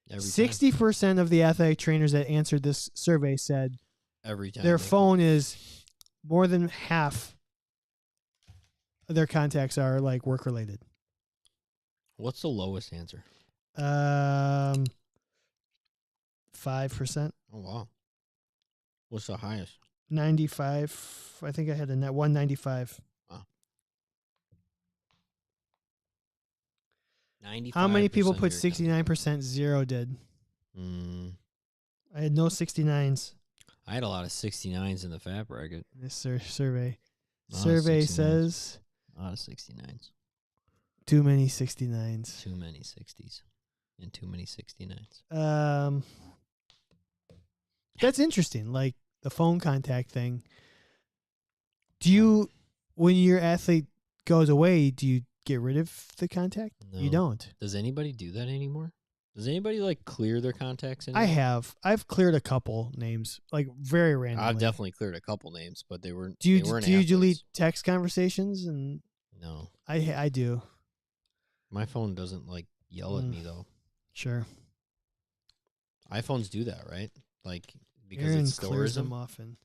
Every time. 60% of the athletic trainers that answered this survey said Every time. their they phone is more than half of their contacts are work related. What's the lowest answer? 5%. Oh, wow. What's the highest? 95. I think I had a net 195. Wow. 95%. How many people of put your contact. 69%? 0 did. I had no 69s I had a lot of 69s in the fat bracket. in this survey. A lot of Survey 69s. says A lot of 69s. too many 69s. Too many 60s. And too many 69s. That's interesting. Like the phone contact thing. Do you, when your athlete goes away, do you get rid of the contact? You No. don't. Does anybody do that anymore? Does anybody clear their contacts anymore? I have. I've cleared a couple names, very randomly. I've definitely cleared a couple names, but they weren't. Do you they weren't do you athletes. delete text conversations? And No, I do. my phone doesn't yell at me though. Sure. iPhones do that, right? Because Aaron it stores clears them. them often.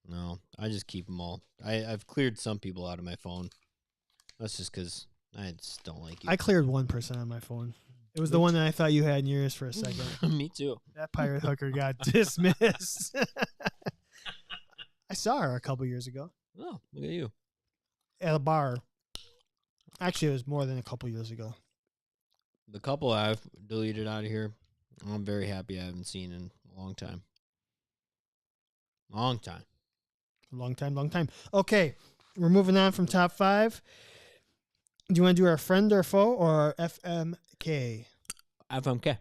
No, I just keep them all. I've cleared some people out of my phone. That's just because I just don't like you. I cleared 1% on my phone. It was the Me one that I thought you had in yours for a second. Me too. That pirate hooker got dismissed. saw her a couple years ago Oh, look at you. at a bar. Actually, it was more than a couple years ago. The couple I've deleted out of here, I'm very happy I haven't seen in a long time. Long time. Long time. Okay, we're moving on from top 5. Do you want to do our friend or foe or our FMK? FMK.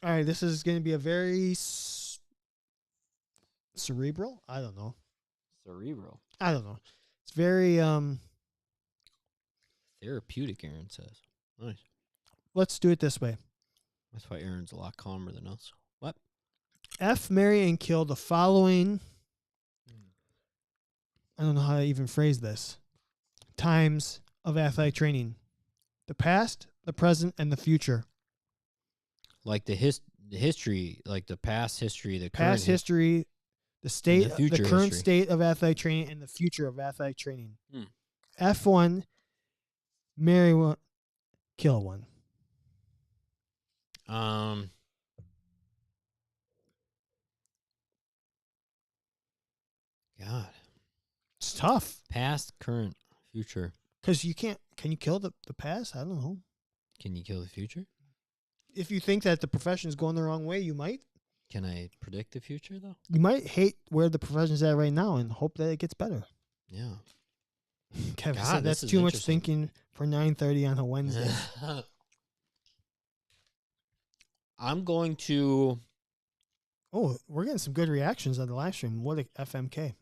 All right, this is going to be a very cerebral. I don't know. Cerebral. It's very Therapeutic, Aaron says. Nice. Let's do it this way. That's why Aaron's a lot calmer than us. What? F, marry, and kill the following. I don't know how to even phrase this. Times of athletic training: the past, the present, and the future. Like the history, like the past history, the Past current history, the state, the future current history. state of athletic training, and the future of athletic training. Hmm. F1, marry one, kill one. God. It's tough Past, current, future. because you can't. Can you kill the past? I don't know. Can you kill the future? If you think that the profession is going the wrong way, you might. Can I predict the future, though? You might hate where the profession's at right now and hope that it gets better. Yeah. Kevin God, said this that's is too much interesting. thinking for 9:30 on a Wednesday. I'm going to... Oh, we're getting some good reactions on the live stream. What a FMK.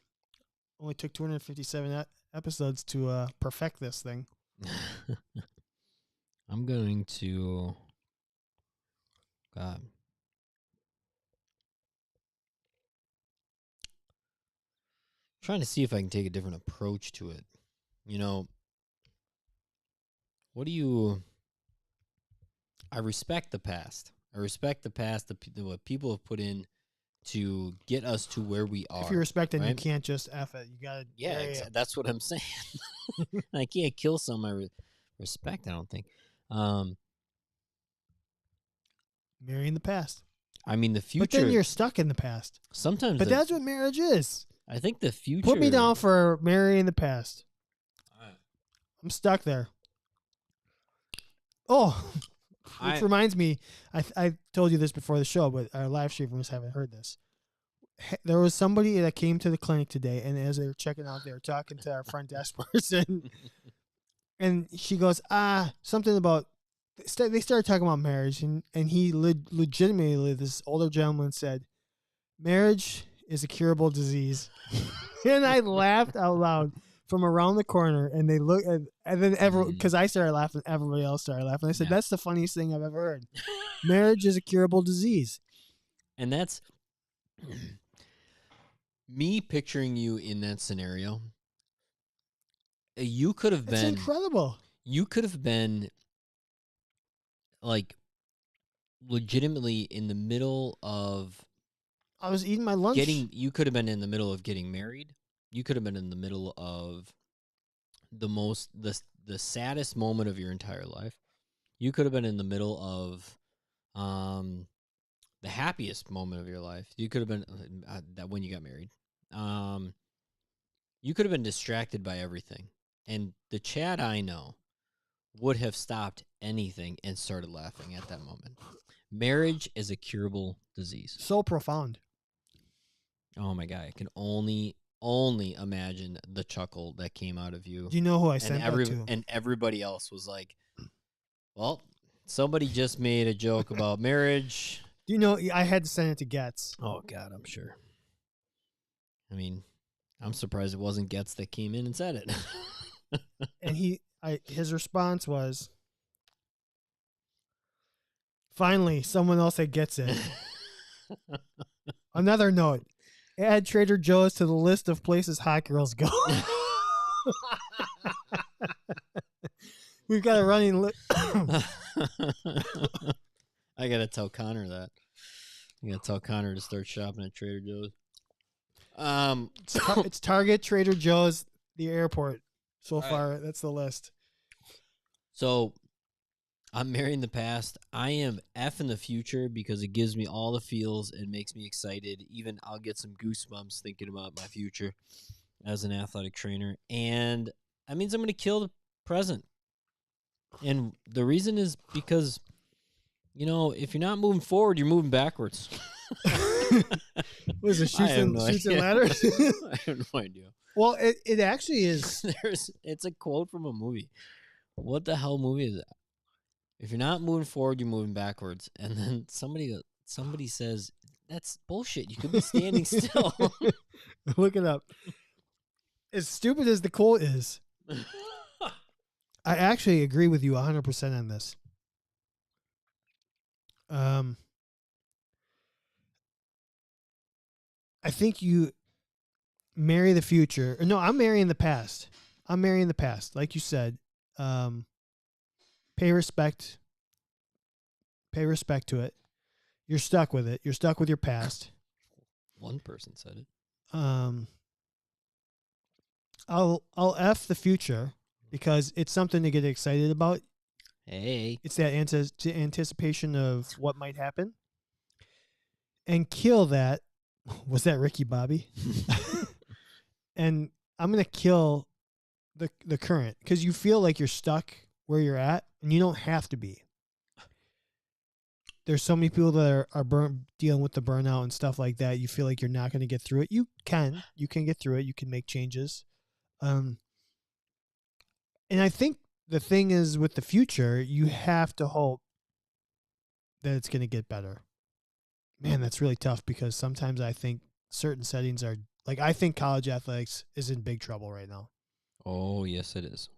Only took 257 episodes to perfect this thing. I'm going to... God. Trying to see if I can take a different approach to it. You know, what do you... I respect the past. What people have put in to get us to where we are. If you respect it, you right? can't just F it. You got to. Yeah, that's what I'm saying. I can't kill some I respect, I don't think. Marry in the past. I mean, the future... But then you're stuck in the past. Sometimes... But that's what marriage is. I think the future... Put me down for marry in the past. All right. I'm stuck there. Oh, which reminds me, I told you this before the show, but our live streamers haven't heard this. There was somebody that came to the clinic today, and as they were checking out, they were talking to our front desk person, and she goes, something about, they started talking about marriage, and he legitimately, this older gentleman said, marriage is a curable disease. And I laughed out loud from around the corner, and they looked, and then because I started laughing, everybody else started laughing. I said, that's the funniest thing I've ever heard. Marriage is a curable disease. And that's me picturing you in that scenario. You could have It's been incredible. You could have been like legitimately in the middle of I was eating my lunch. You could have been in the middle of getting married. You could have been in the middle of the saddest moment of your entire life. You could have been in the middle of the happiest moment of your life. You could have been that when you got married. You could have been distracted by everything. And the Chad I know would have stopped anything and started laughing at that moment. Marriage is a curable disease. So profound. Oh my God, I can only imagine the chuckle that came out of you. Do you know who I sent that to? And everybody else was like, well, somebody just made a joke about marriage. Do you know, I had to send it to Getz. Oh God, I'm sure. I mean, I'm surprised it wasn't Getz that came in and said it. And his response was, finally, someone else that gets it. Another note. Add Trader Joe's to the list of places hot girls go. We've got a running list. I got to tell Connor that. I got to tell Connor to start shopping at Trader Joe's. It's Target, Trader Joe's, the airport. So far, that's the list. So, I'm marrying the past. I am F in the future because it gives me all the feels and makes me excited. Even I'll get some goosebumps thinking about my future as an athletic trainer. And that means I'm going to kill the present. And the reason is because, if you're not moving forward, you're moving backwards. What is it? I have no Shoots and idea. ladders? I have no idea. Well, it actually is. It's a quote from a movie. What the hell movie is that? If you're not moving forward, you're moving backwards. And then somebody says, that's bullshit. You could be standing still. Look it up. As stupid as the quote is, I actually agree with you 100% on this. I think you marry the future. No, I'm marrying the past. I'm marrying the past. Like you said, pay respect. Pay respect to it. You're stuck with it. You're stuck with your past. One person said it. I'll F the future because it's something to get excited about. Hey. It's that anticipation of what might happen. And kill that. Was that Ricky Bobby? And I'm going to kill the current because you feel like you're stuck where you're at and you don't have to be. There's so many people that are dealing with the burnout and stuff like that. You feel like you're not going to get through it. You can get through it. You can make changes. And I think the thing is with the future, you have to hope that it's going to get better. Man, that's really tough because sometimes I think certain settings are like, I think college athletics is in big trouble right now. Oh, yes, it is.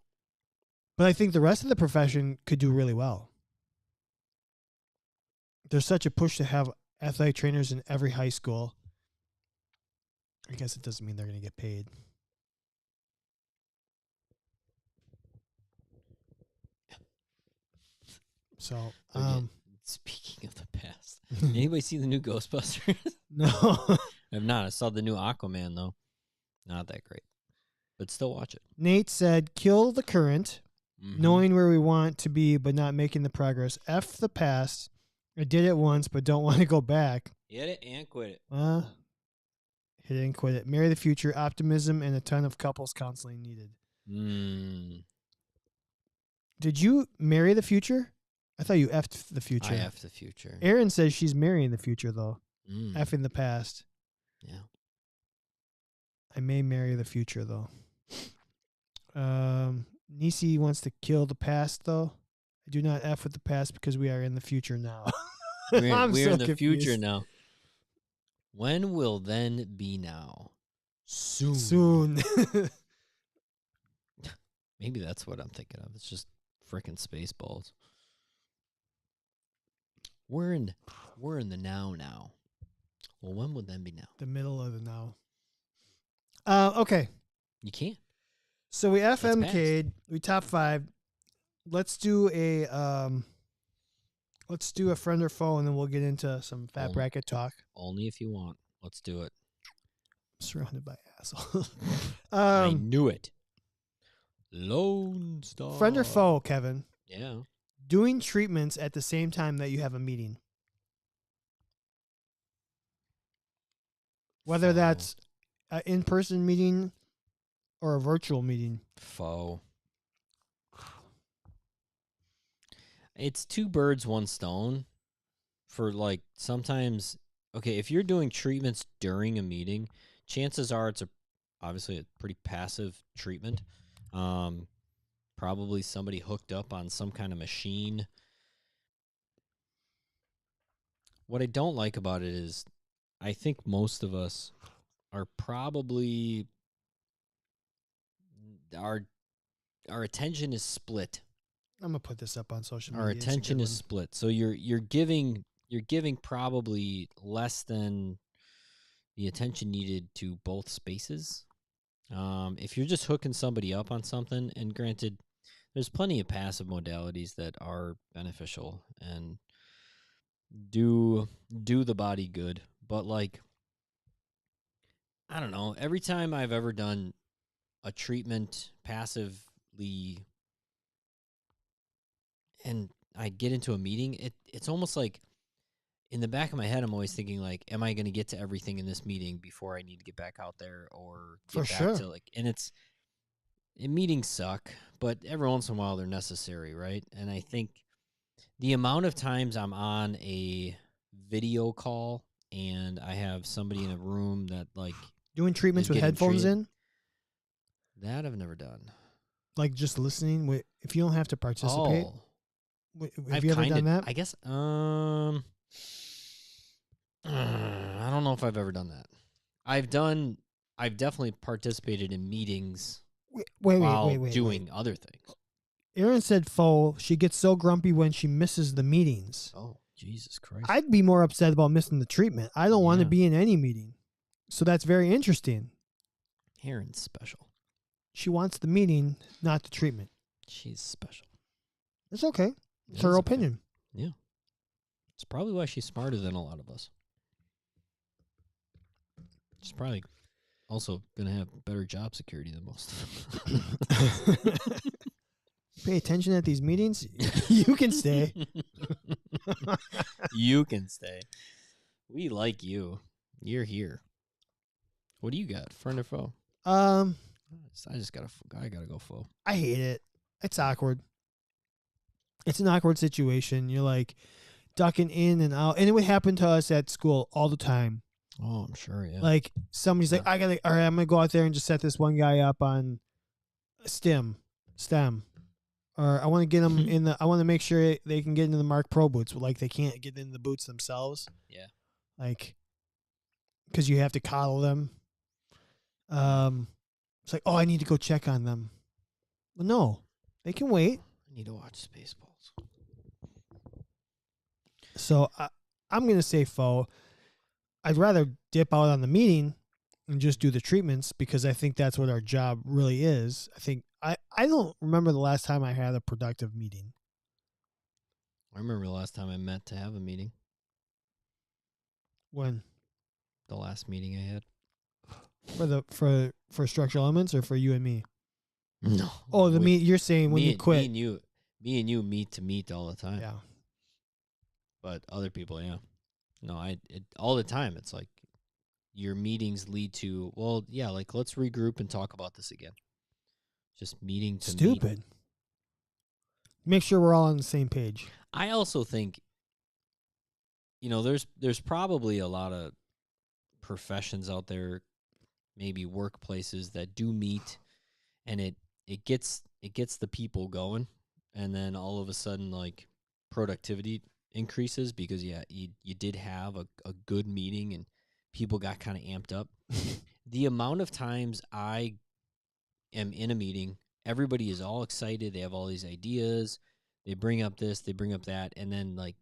But I think the rest of the profession could do really well. There's such a push to have athletic trainers in every high school. I guess it doesn't mean they're going to get paid. So, speaking of the past, anybody see the new Ghostbusters? no. I've not. I saw the new Aquaman, though. Not that great. But still watch it. Nate said, kill the current, knowing where we want to be, but not making the progress. F the past. I did it once, but don't want to go back. Hit it and quit it. Hit it and quit it. Marry the future, optimism, and a ton of couples counseling needed. Did you marry the future? I thought you F'd the future. I F'd the future. Erin says she's marrying the future, though. F in the past. Yeah. I may marry the future, though. Nisi wants to kill the past, though. I do not F with the past because we are in the future now. We're so in the confused. future now. When will then be now? Soon. Maybe that's what I'm thinking of. It's just frickin' Spaceballs. We're in the now. Well, when will then be now? The middle of the now. Okay. You can't. So we That's FMK'd. We top 5. Let's do a friend or foe, and then we'll get into some fat bracket talk. Only if you want. Let's do it. I'm surrounded by assholes. I knew it. Lone Star. Friend or foe, Kevin? Yeah. Doing treatments at the same time that you have a meeting. Whether that's an in-person meeting or a virtual meeting. Foe. It's 2 birds, 1 stone. For like sometimes, okay, if you're doing treatments during a meeting, chances are it's obviously a pretty passive treatment. Probably somebody hooked up on some kind of machine. What I don't like about it is I think most of us are probably our attention is split. I'm gonna put this up on social media. Our attention is split. So you're giving probably less than the attention needed to both spaces. If you're just hooking somebody up on something, and granted, there's plenty of passive modalities that are beneficial and do the body good, but like, I don't know, every time I've ever done a treatment passively, and I get into a meeting, it's almost like in the back of my head, I'm always thinking like, am I going to get to everything in this meeting before I need to get back out there or For get back sure. to and meetings suck, but every once in a while they're necessary, right? And I think the amount of times I'm on a video call and I have somebody in a room that like Doing treatments is with getting headphones treated. in, That I've never done. like just listening. If you don't have to participate, Oh, have I've you ever kinda, done that? I guess. I don't know if I've ever done that. I've definitely participated in meetings while Wait. doing other things. Erin said, "Fo, she gets so grumpy when she misses the meetings." Oh, Jesus Christ! I'd be more upset about missing the treatment. I don't want to Yeah. be in any meeting, so that's very interesting. Erin's special. She wants the meeting, not the treatment. She's special. It's okay. It's It her is okay. opinion. Yeah. It's probably why she's smarter than a lot of us. She's probably also going to have better job security than most of them. Pay attention at these meetings. You can stay. You can stay. We like you. You're here. What do you got? Friend or foe? I gotta go foe. I hate it. It's awkward. It's an awkward situation. You're like ducking in and out, and it would happen to us at school all the time. Oh, I'm sure, yeah. Like somebody's like, Yeah. all right, I'm gonna go out there and just set this one guy up on STEM, or I want to get them I want to make sure they can get into the Mark Pro boots. Like they can't get in the boots themselves. Yeah. Like, because you have to coddle them. It's like, oh, I need to go check on them. Well, no, they can wait. I need to watch Spaceballs. So I'm gonna say foe. I'd rather dip out on the meeting and just do the treatments because I think that's what our job really is. I think I don't remember the last time I had a productive meeting. I remember the last time I met to have a meeting. When? The last meeting I had. For structural elements or for you and me? No. Oh, the meet. You're saying when you quit? Me and you meet all the time. Yeah. But other people, yeah. No, all the time. It's like your meetings lead to, well, yeah, like let's regroup and talk about this again. Just meeting to meet. Stupid. Make sure we're all on the same page. I also think, there's probably a lot of professions out there, maybe workplaces that do meet, and it gets the people going, and then all of a sudden, like, productivity increases because you did have a good meeting and people got kind of amped up. The amount of times I am in a meeting, everybody is all excited, they have all these ideas, they bring up this, they bring up that, and then like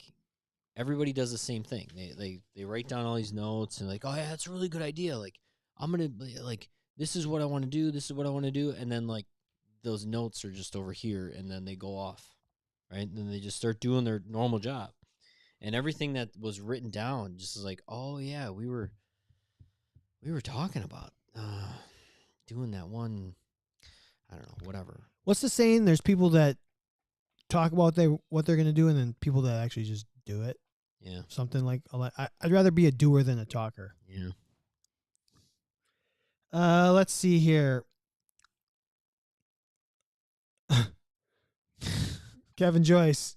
everybody does the same thing. They write down all these notes and like, oh yeah, that's a really good idea, like I'm gonna, like, this is what I want to do, this is what I want to do, and then like those notes are just over here, and then they go off, right? And then they just start doing their normal job. And everything that was written down just is like, oh yeah, we were talking about doing that one, I don't know, whatever. What's the saying? There's people that talk about what they're going to do, and then people that actually just do it. Yeah. Something like I'd rather be a doer than a talker. Yeah. Let's see here. Kevin Joyce,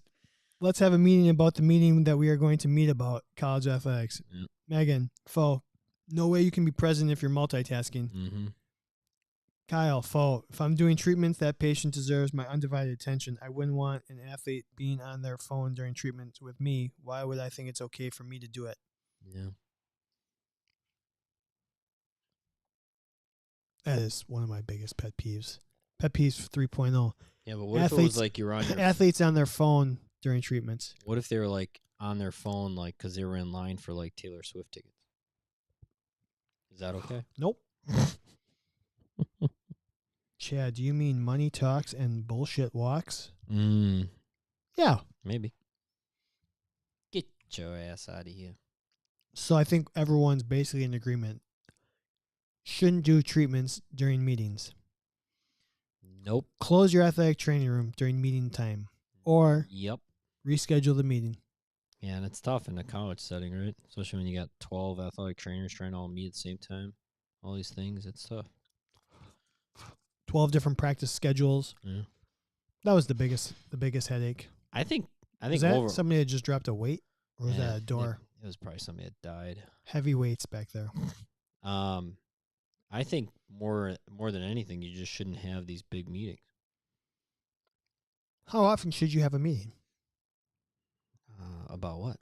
let's have a meeting about the meeting that we are going to meet about college athletics. Yep. Megan, foe, no way you can be present if you're multitasking. Mm-hmm. Kyle, foe, if I'm doing treatments, that patient deserves my undivided attention. I wouldn't want an athlete being on their phone during treatments with me. Why would I think it's okay for me to do it? Yeah. That is one of my biggest pet peeves. Pet peeves 3.0. Yeah, but what if it was Athletes- like you're on your Athletes on their phone during treatments. What if they were like on their phone, like because they were in line for like Taylor Swift tickets? Is that okay? Nope. Chad, do you mean money talks and bullshit walks? Yeah. Maybe. Get your ass out of here. So I think everyone's basically in agreement. Shouldn't do treatments during meetings. Nope. Close your athletic training room during meeting time. Or Yep. reschedule the meeting. Yeah, and it's tough in a college setting, right? Especially when you got 12 athletic trainers trying to all meet at the same time. All these things, it's tough. 12 different practice schedules. Yeah. That was the biggest headache. I think Was that over. somebody that just dropped a weight, or was Yeah, that a door? It was probably somebody that died. Heavy weights back there. I think more than anything, you just shouldn't have these big meetings. How often should you have a meeting? About what?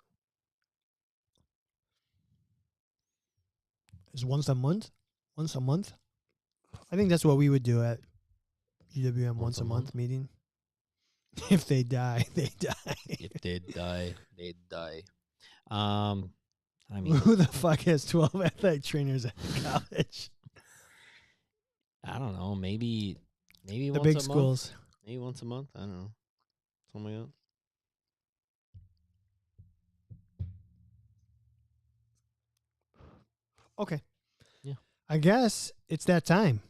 Is once a month? Once a month? I think that's what we would do at UWM, once a month meeting. If they die, they die. If they die, they die. I mean, Who the fuck has 12 athletic trainers at the college? I don't know. Maybe The once big a schools. month. Maybe once a month. I don't know. Something like that. Okay. Yeah. I guess it's that time.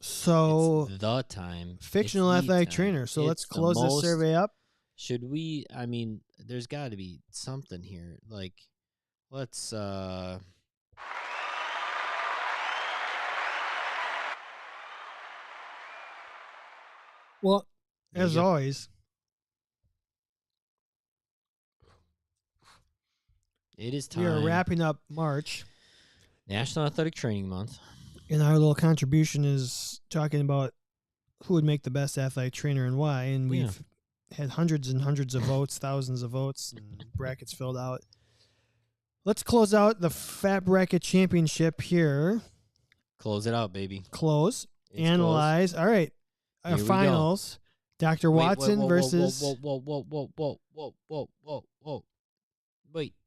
So, It's the time. fictional It's the athletic time. trainer. So let's It's the close this most- survey up. Should we? I mean, there's got to be something here. Like, let's. Well, There you as go. always, It is time. we are wrapping up March, National Athletic Training Month. and our little contribution is talking about who would make the best athletic trainer and why. And Yeah. we've had hundreds and hundreds of votes, thousands of votes, and brackets filled out. Let's close out the Fat Bracket Championship here. Close it out, baby. Close. It's Analyze. All right. Our Here we go. finals. Dr. Wait, Watson whoa, versus. Whoa.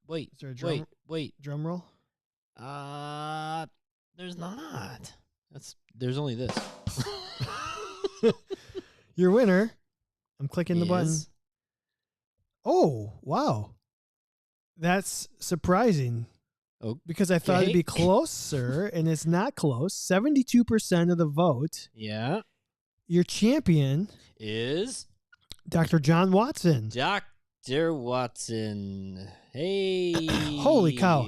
Wait. Is there a drum, Wait. drum roll? There's not. There's only this. Your winner. I'm clicking the button. Is- Oh, wow. That's surprising. Oh, Because I thought it'd okay. be closer, and it's not close. 72% of the vote. yeah. Your champion, Is Dr. John Watson. Dr. Watson. Hey. Holy cow.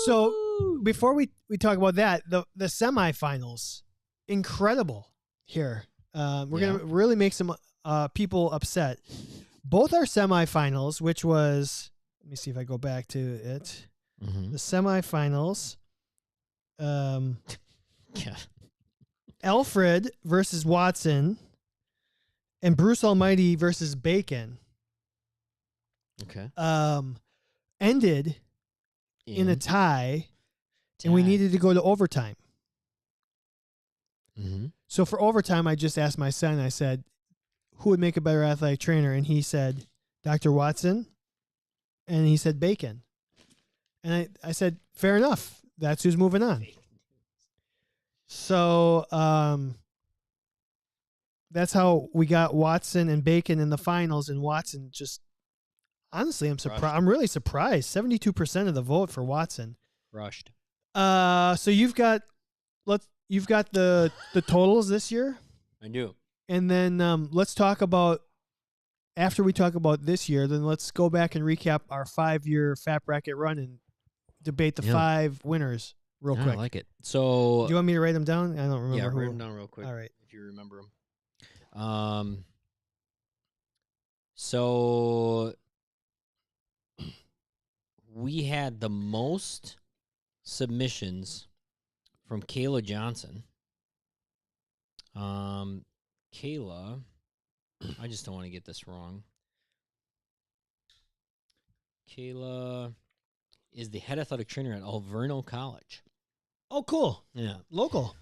So, Woo. Before we talk about that, the semifinals, incredible here. We're going to really make some people upset. Both our semifinals, which was, let me see if I go back to it. Mhm. The semifinals, Yeah. Alfred versus Watson, and Bruce Almighty versus Bacon, Okay. ended in a tie, and we needed to go to overtime. Mm-hmm. So for overtime, I just asked my son, I said, who would make a better athletic trainer? And he said, Dr. Watson. And he said, Bacon. And I said, fair enough. That's who's moving on. So that's how we got Watson and Bacon in the finals. And Watson just, honestly, I'm surprised. Crushed. I'm really surprised. 72% of the vote for Watson. Rushed. So you've got the totals this year. I do. And then let's talk about, after we talk about this year, then let's go back and recap our 5-year Fat Bracket run and debate the 5 winners real quick. I like it. So Do you want me to write them down? I don't remember. yeah, who. write them down real quick. All right. If you remember them. So we had the most submissions from Kayla Johnson. Kayla, I just don't want to get this wrong. Kayla is the head athletic trainer at Alverno College. Oh, cool. Yeah. Local.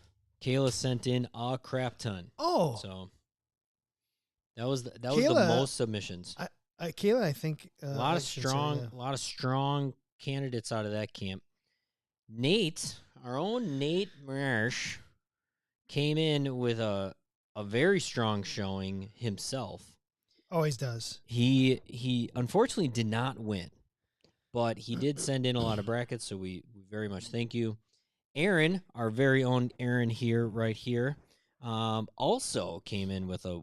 Kayla sent in a crap ton. Oh, So that was the Kayla- most submissions. Kayla, I think. A lot I of should say, strong, yeah. a lot of strong candidates out of that camp. Nate, our own Nate Marsh, came in with a very strong showing himself. Always does. He unfortunately did not win, but he did send in a lot of brackets, so we very much thank you. Aaron, our very own Aaron right here, also came in with a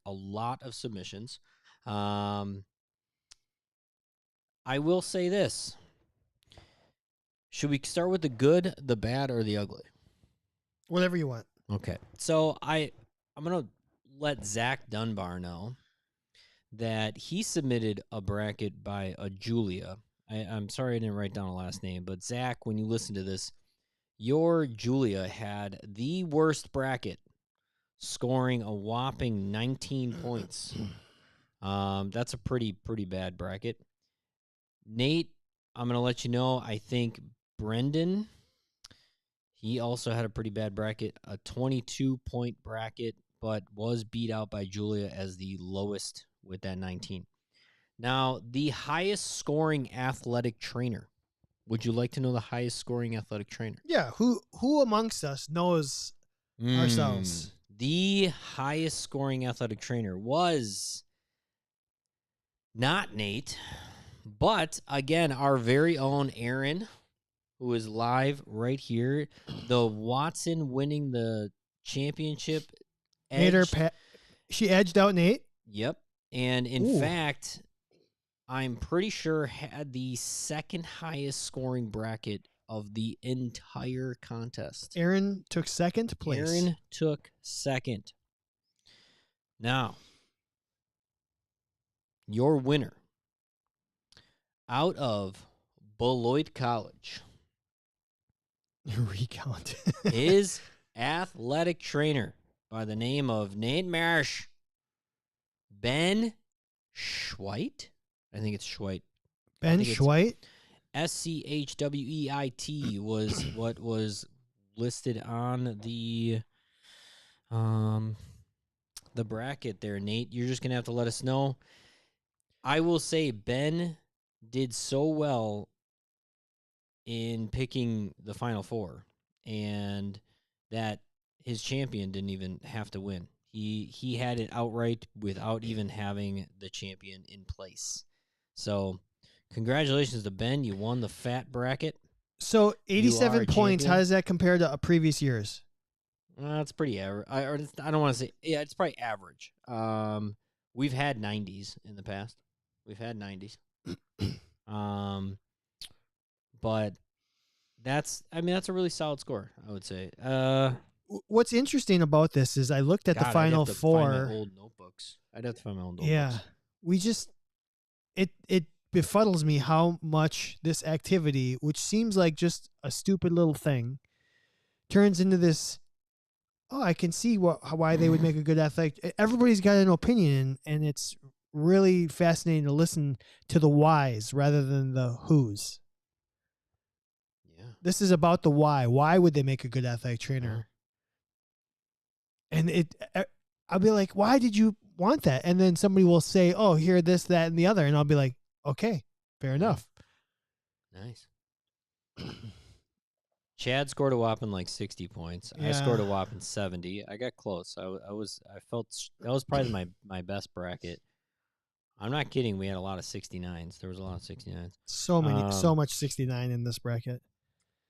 lot of submissions. I will say this. Should we start with the good, the bad, or the ugly? Whatever you want. Okay. So I'm going to let Zach Dunbar know that he submitted a bracket by a Julia. I'm sorry I didn't write down a last name, but Zach, when you listen to this, your Julia had the worst bracket, scoring a whopping 19 points. That's a pretty bad bracket. Nate, I'm going to let you know, I think Brendan, he also had a pretty bad bracket, a 22-point bracket, but was beat out by Julia as the lowest with that 19. Now, the highest scoring athletic trainer. Would you like to know the highest scoring athletic trainer? Yeah. Who amongst us knows ourselves? The highest scoring athletic trainer was not Nate, but again, our very own Aaron, who is live right here. The Watson winning the championship. She edged out Nate. Yep. And in Ooh. fact, I'm pretty sure had the second highest scoring bracket of the entire contest. Aaron took second place. Aaron took second. Now, your winner out of Beloit College Recount. is athletic trainer by the name of Nate Marsh. Ben Schweit? I think it's Schweit. Ben Schweit? SCHWEIT was what was listed on the bracket there, Nate. You're just going to have to let us know. I will say Ben did so well in picking the Final Four, and that his champion didn't even have to win. He had it outright without even having the champion in place. So, congratulations to Ben. You won the fat bracket. So, 87 points. champion. How does that compare to previous years? It's pretty average. I don't want to say, yeah, it's probably average. We've had 90s in the past. We've had 90s. But that's a really solid score, I would say. What's interesting about this is I looked at the Final I'd have to Four. Find my old notebooks. I'd have to find my old notebooks. Yeah, we just it befuddles me how much this activity, which seems like just a stupid little thing, turns into this. Oh, I can see why they would make a good athletic. Everybody's got an opinion, and it's really fascinating to listen to the whys rather than the whos. Yeah. This is about the why. Why would they make a good athletic trainer? And I'll be like, why did you want that? And then somebody will say, oh, here, this, that, and the other. And I'll be like, okay, fair enough. Nice. Chad scored a whopping like 60 points. Yeah. I scored a whopping 70. I got close. I felt that was probably my best bracket. I'm not kidding. We had a lot of 69s. There was a lot of 69s. So much 69 in this bracket.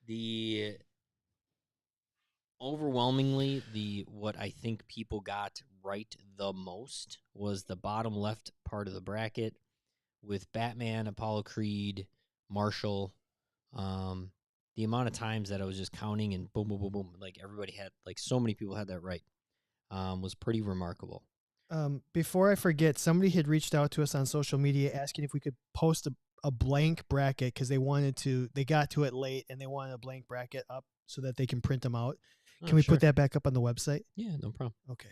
The overwhelmingly what I think people got right the most was the bottom left part of the bracket with Batman, Apollo Creed, Marshall. The amount of times that I was just counting and boom, boom, boom, boom, like everybody had, like so many people had that right, was pretty remarkable. Before I forget, somebody had reached out to us on social media asking if we could post a blank bracket because they got to it late and they wanted a blank bracket up so that they can print them out. Can we put that back up on the website? Yeah, no problem. Okay.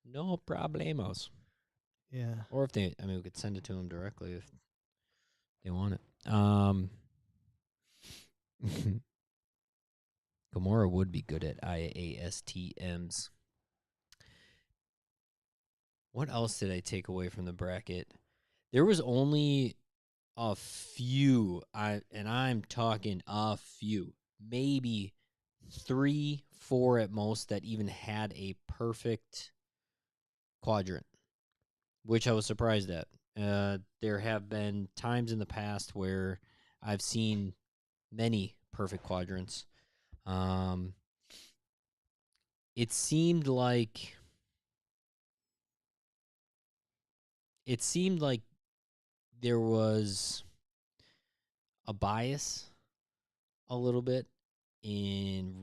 No problemos. Yeah. Or if we could send it to them directly if they want it. Gamora would be good at IASTMs. What else did I take away from the bracket? There was only a few, and I'm talking a few, maybe 3, 4 at most, that even had a perfect quadrant, which I was surprised at. There have been times in the past where I've seen many perfect quadrants. It seemed like it seemed like there was a bias a little bit in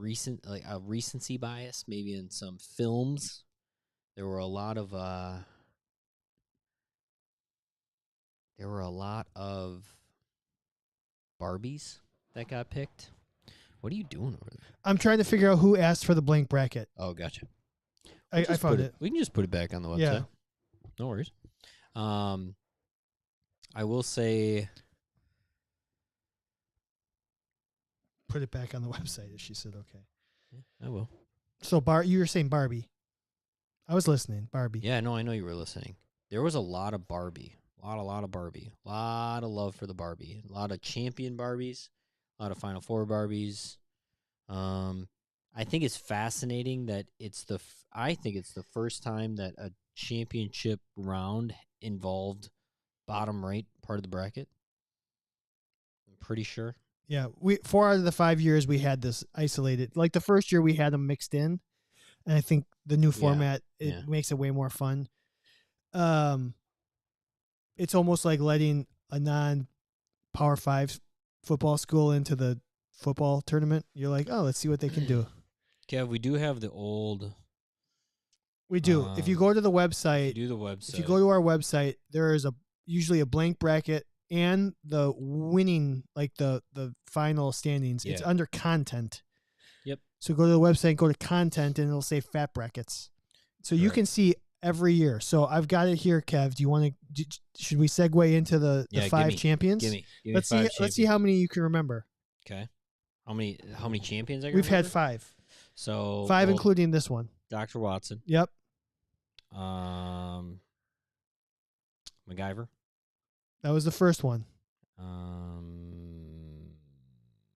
like a recency bias, maybe in some films. There were a lot of Barbies that got picked. What are you doing over there? I'm trying to figure out who asked for the blank bracket. Oh, gotcha. I found it. We can just put it back on the website. Yeah. No worries. I will say, Put it back on the website, as she said, okay. I will. So, you were saying Barbie. I was listening. Barbie. Yeah, no, I know you were listening. There was a lot of Barbie. A lot of Barbie. A lot of love for the Barbie. A lot of champion Barbies. A lot of Final Four Barbies. I think it's fascinating that I think it's the first time that a championship round involved bottom right part of the bracket. I'm pretty sure. Yeah, 4 out of the 5 years we had this isolated. Like the first year we had them mixed in, and I think the new format makes it way more fun. It's almost like letting a non-Power 5 football school into the football tournament. You're like, oh, let's see what they can do. Kev, we do have the old. We do. If you go to the website, if you go to our website, there is usually a blank bracket and the winning, like the final standings. Yeah. It's under content. Yep. So go to the website and go to content, and it'll say fat brackets. So you can see every year. So I've got it here, Kev. Do you want to? Should we segue into the 5 champions? Give me let's five see. Let's see how many you can remember. Okay. How many champions? I can We've had remember? 5. So 5, including this one. Dr. Watson. Yep. MacGyver. That was the first one.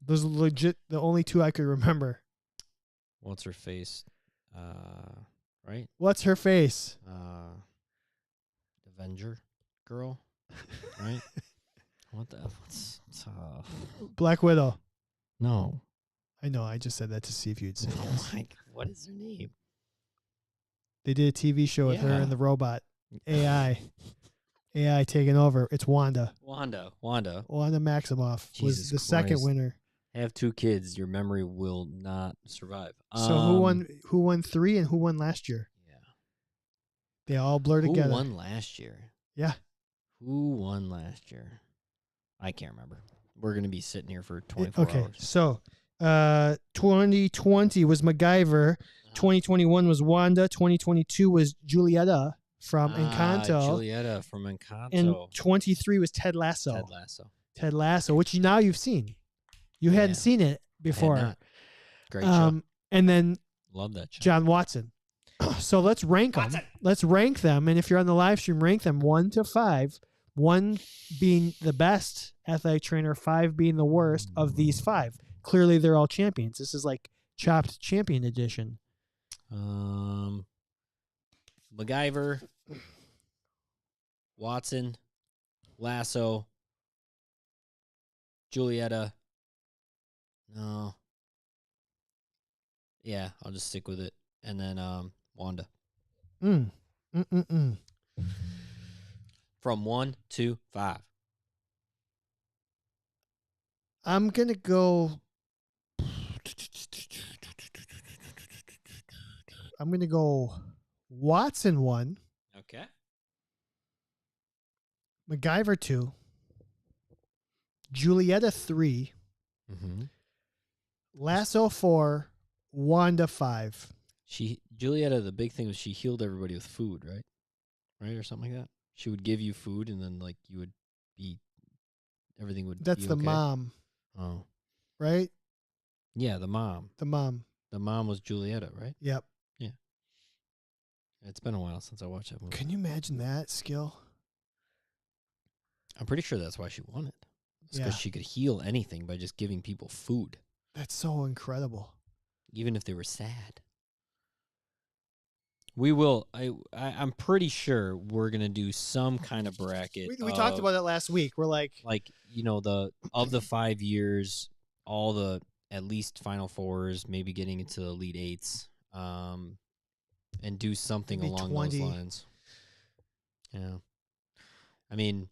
Those are legit the only 2 I could remember. What's her face? Right? What's her face? Avenger girl. Right? What the what's Black Widow. No. I know. I just said that to see if you'd say yes. Like, what is her name? They did a TV show with her Yeah. and the robot. AI taking over. It's Wanda. Wanda. Wanda Maximoff was Jesus the second Christ. winner. Have 2 kids, your memory will not survive. So who won 3 and who won last year? Yeah. They all blur together. Who won last year? Yeah. Who won last year? I can't remember. We're going to be sitting here for 24 Okay. hours. So 2020 was MacGyver. 2021 was Wanda. 2022 was Julieta from Encanto. Julieta from Encanto. And 23 was Ted Lasso. Ted Lasso. Which now you've seen. You hadn't seen it before. I had not. Great show. And then Love that show. John Watson. So let's rank them. Let's rank them. And if you're on the live stream, rank them 1 to 5. 1 being the best athletic trainer, 5 being the worst of these 5. Clearly, they're all champions. This is like Chopped Champion Edition. MacGyver, Watson, Lasso, Julieta. No. Yeah, I'll just stick with it. And then Wanda. From 1 to 5. I'm going to go... Watson 1. Okay. MacGyver 2. Julieta 3. Mm-hmm. Lasso 4. Wanda 5. Julieta, the big thing was she healed everybody with food, right? Right, or something like that. She would give you food, and then like you would be, everything would. That's be the okay. mom. Oh, right. Yeah, the mom. The mom. The mom was Julieta, right? Yep. Yeah. It's been a while since I watched that movie. Can you imagine that skill? I'm pretty sure that's why she won it. It's because she could heal anything by just giving people food. That's so incredible. Even if they were sad. We will. I'm pretty sure we're gonna do some kind of bracket. We talked about it last week. We're like of the 5 years, all the at least Final Fours, maybe getting into the Elite Eights, and do something maybe along 20. those lines. Yeah. I mean,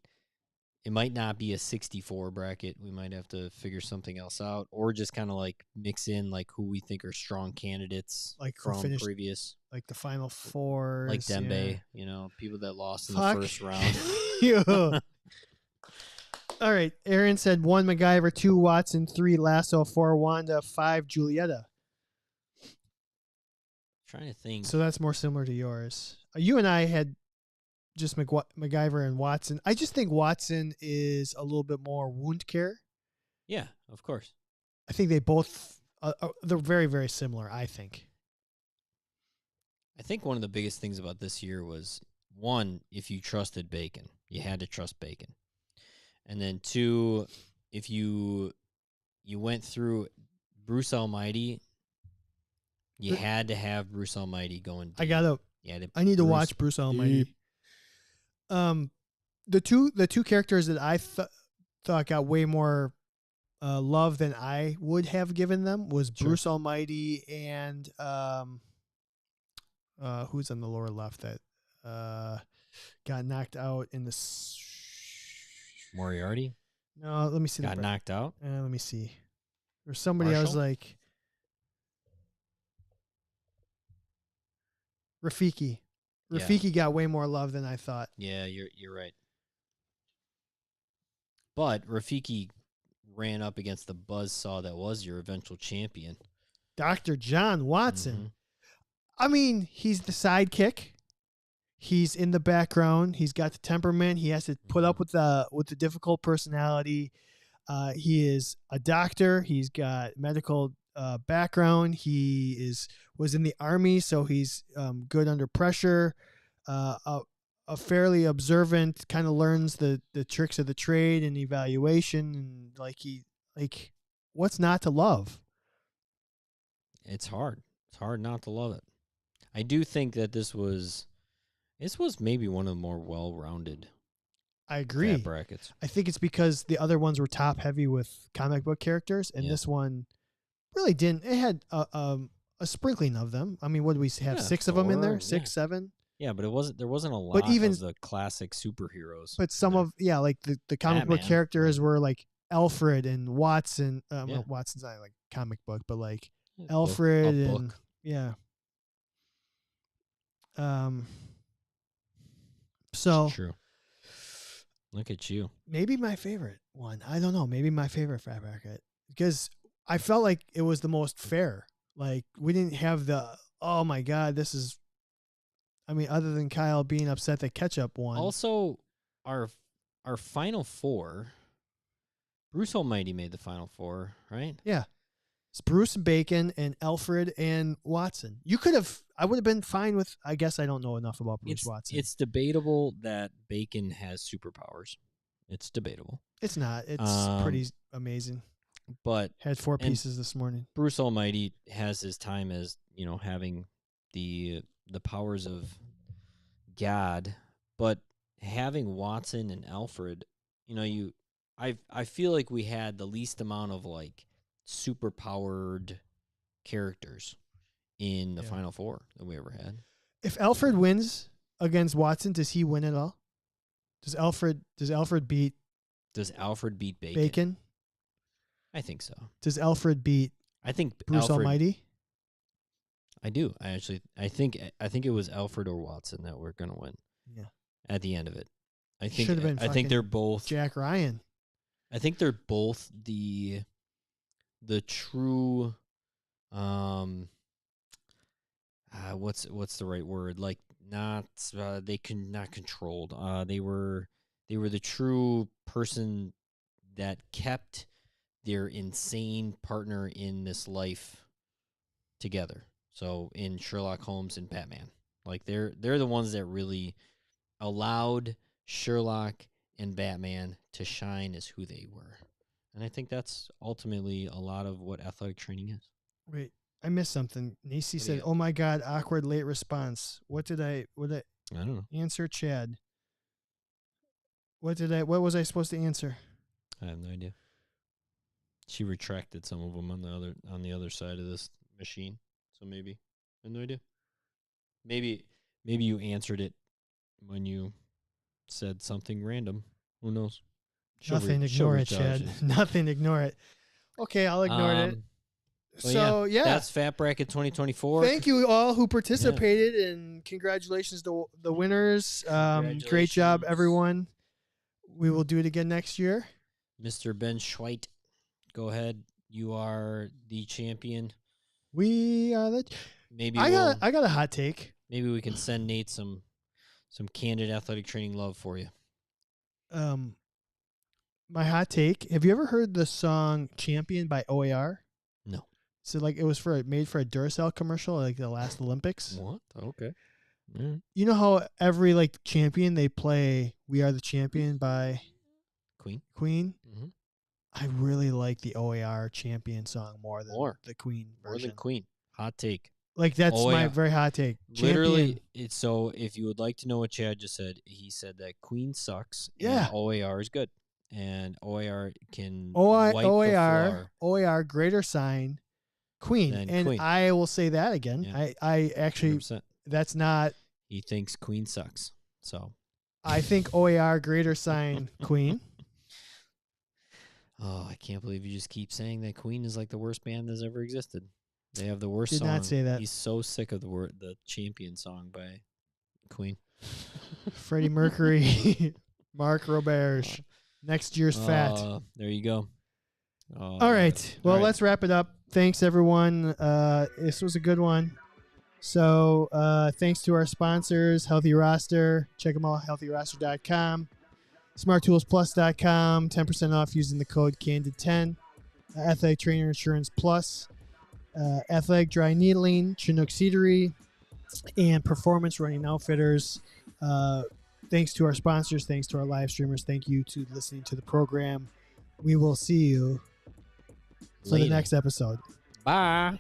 it might not be a 64 bracket. We might have to figure something else out, or just kind of like mix in like who we think are strong candidates Like who from finished previous, like the final four. like Dembe. You know, people that lost in the Fuck first round. you. All right. Aaron said 1 MacGyver, 2 Watson, 3 Lasso, 4 Wanda, 5 Julieta. Trying to think. So that's more similar to yours. You and I had just MacGyver and Watson. I just think Watson is a little bit more wound care. Yeah, of course. I think they both they're very, very similar, I think. I think one of the biggest things about this year was, one, if you trusted Bacon, you had to trust Bacon. And then two, if you went through Bruce Almighty, you had to have Bruce Almighty going deep. I need to watch Bruce Almighty. The two characters that I thought got way more love than I would have given them was Bruce Almighty and who's on the lower left that got knocked out in the Moriarty? No, let me see. Got knocked out? Let me see. There's somebody I was Marshall? like Rafiki. Yeah. Rafiki got way more love than I thought. Yeah, you're right. But Rafiki ran up against the buzzsaw that was your eventual champion. Dr. John Watson. Mhm. I mean, he's the sidekick. He's in the background. He's got the temperament. He has to put up with the difficult personality. He is a doctor. He's got medical background. He was in the army, so he's good under pressure. A fairly observant, kind of learns the tricks of the trade and evaluation, and what's not to love? It's hard. It's hard not to love it. I do think that this was maybe one of the more well-rounded I agree. fat brackets. I think it's because the other ones were top heavy with comic book characters, and Yeah. this one really didn't. It had a sprinkling of them. I mean, what do we have? Yeah, 6 of them in there? four, 6, 7. Yeah, but there wasn't a lot But even- of the classic superheroes. But some there. of like the comic book Batman, characters right. were like Alfred and Watson. Yeah. Well, Watson's not like comic book, but like Book- Alfred a and book. yeah. So It's true. Look at you. maybe my favorite one. I don't know. Maybe my favorite fat bracket because I felt like it was the most fair. Like we didn't have the oh my god, this is. I mean, other than Kyle being upset that Ketchup won. Also, our final four. Bruce Almighty made the final four, right? Yeah, it's Bruce Bacon and Alfred and Watson. You could have. I would have been fine with. I guess I don't know enough about Bruce Watson. It's debatable that Bacon has superpowers. It's debatable. It's not. It's pretty amazing. But Had 4 pieces this morning. Bruce Almighty has his time as, having the powers of God, but having Watson and Alfred, I feel like we had the least amount of like super powered characters in the final four that we ever had. If Alfred wins against Watson, does he win at all? Does Alfred beat Does Alfred beat Bacon? Bacon? I think so. Does Alfred beat I think Bruce Alfred, Almighty? I do. I think it was Alfred or Watson that were going to win. Yeah. At the end of it. I Should have been think they're fucking both Jack Ryan. I think they're both the true what's the right word? Like not not controlled. They were the true person that kept their insane partner in this life together. So in Sherlock Holmes and Batman. Like they're the ones that really allowed Sherlock and Batman to shine as who they were. And I think that's ultimately a lot of what athletic training is. Wait, I missed something. Nacy do you said, got? "Oh my god, awkward late response." What did I I don't know. answer, Chad? What was I supposed to answer? I have no idea. She retracted some of them on the other side of this machine. So maybe. I have no idea. Maybe you answered it when you said something random. Who knows? Nothing. Ignore it, Chad. Nothing. Ignore it. Okay, I'll ignore it. So yeah, that's Fat Bracket 2024. Thank you all who participated, and congratulations to the winners. Great job, everyone. We will do it again next year. Mr. Ben Schweit, go ahead. You are the champion. We are the. Maybe I got a hot take. Maybe we can send Nate some Candid Athletic Training love for you. My hot take. Have you ever heard the song "Champion" by OAR? No. So like it was made for a Duracell commercial, like the last Olympics. What? Okay. Mm. You know how every like champion they play "We Are the Champion" by Queen. Mm-hmm. I really like the OAR Champion song more than the Queen version. More than Queen. Hot take. Like that's my very hot take. Literally, it's so. If you would like to know what Chad just said, he said that Queen sucks. Yeah. And OAR is good, and OAR can OAR wipe the floor OAR greater sign Queen, and Queen. I will say that again. Yeah. I actually 100%. That's not. He thinks Queen sucks. So I think OAR greater sign Queen. Oh, I can't believe you just keep saying that Queen is like the worst band that's ever existed. They have the worst song. Did not say that. He's so sick of the Champion song by Queen. Freddie Mercury, Mark Roberge. Next year's fat. There you go. All right. Well, let's wrap it up. Thanks, everyone. This was a good one. So thanks to our sponsors, Healthy Roster. Check them out, healthyroster.com. SmartToolsPlus.com, 10% off using the code CANDID10. Athletic Trainer Insurance Plus, Athletic Dry Needling, Chinook Seedery, and Performance Running Outfitters. Thanks to our sponsors. Thanks to our live streamers. Thank you to listening to the program. We will see you for the next episode. Bye.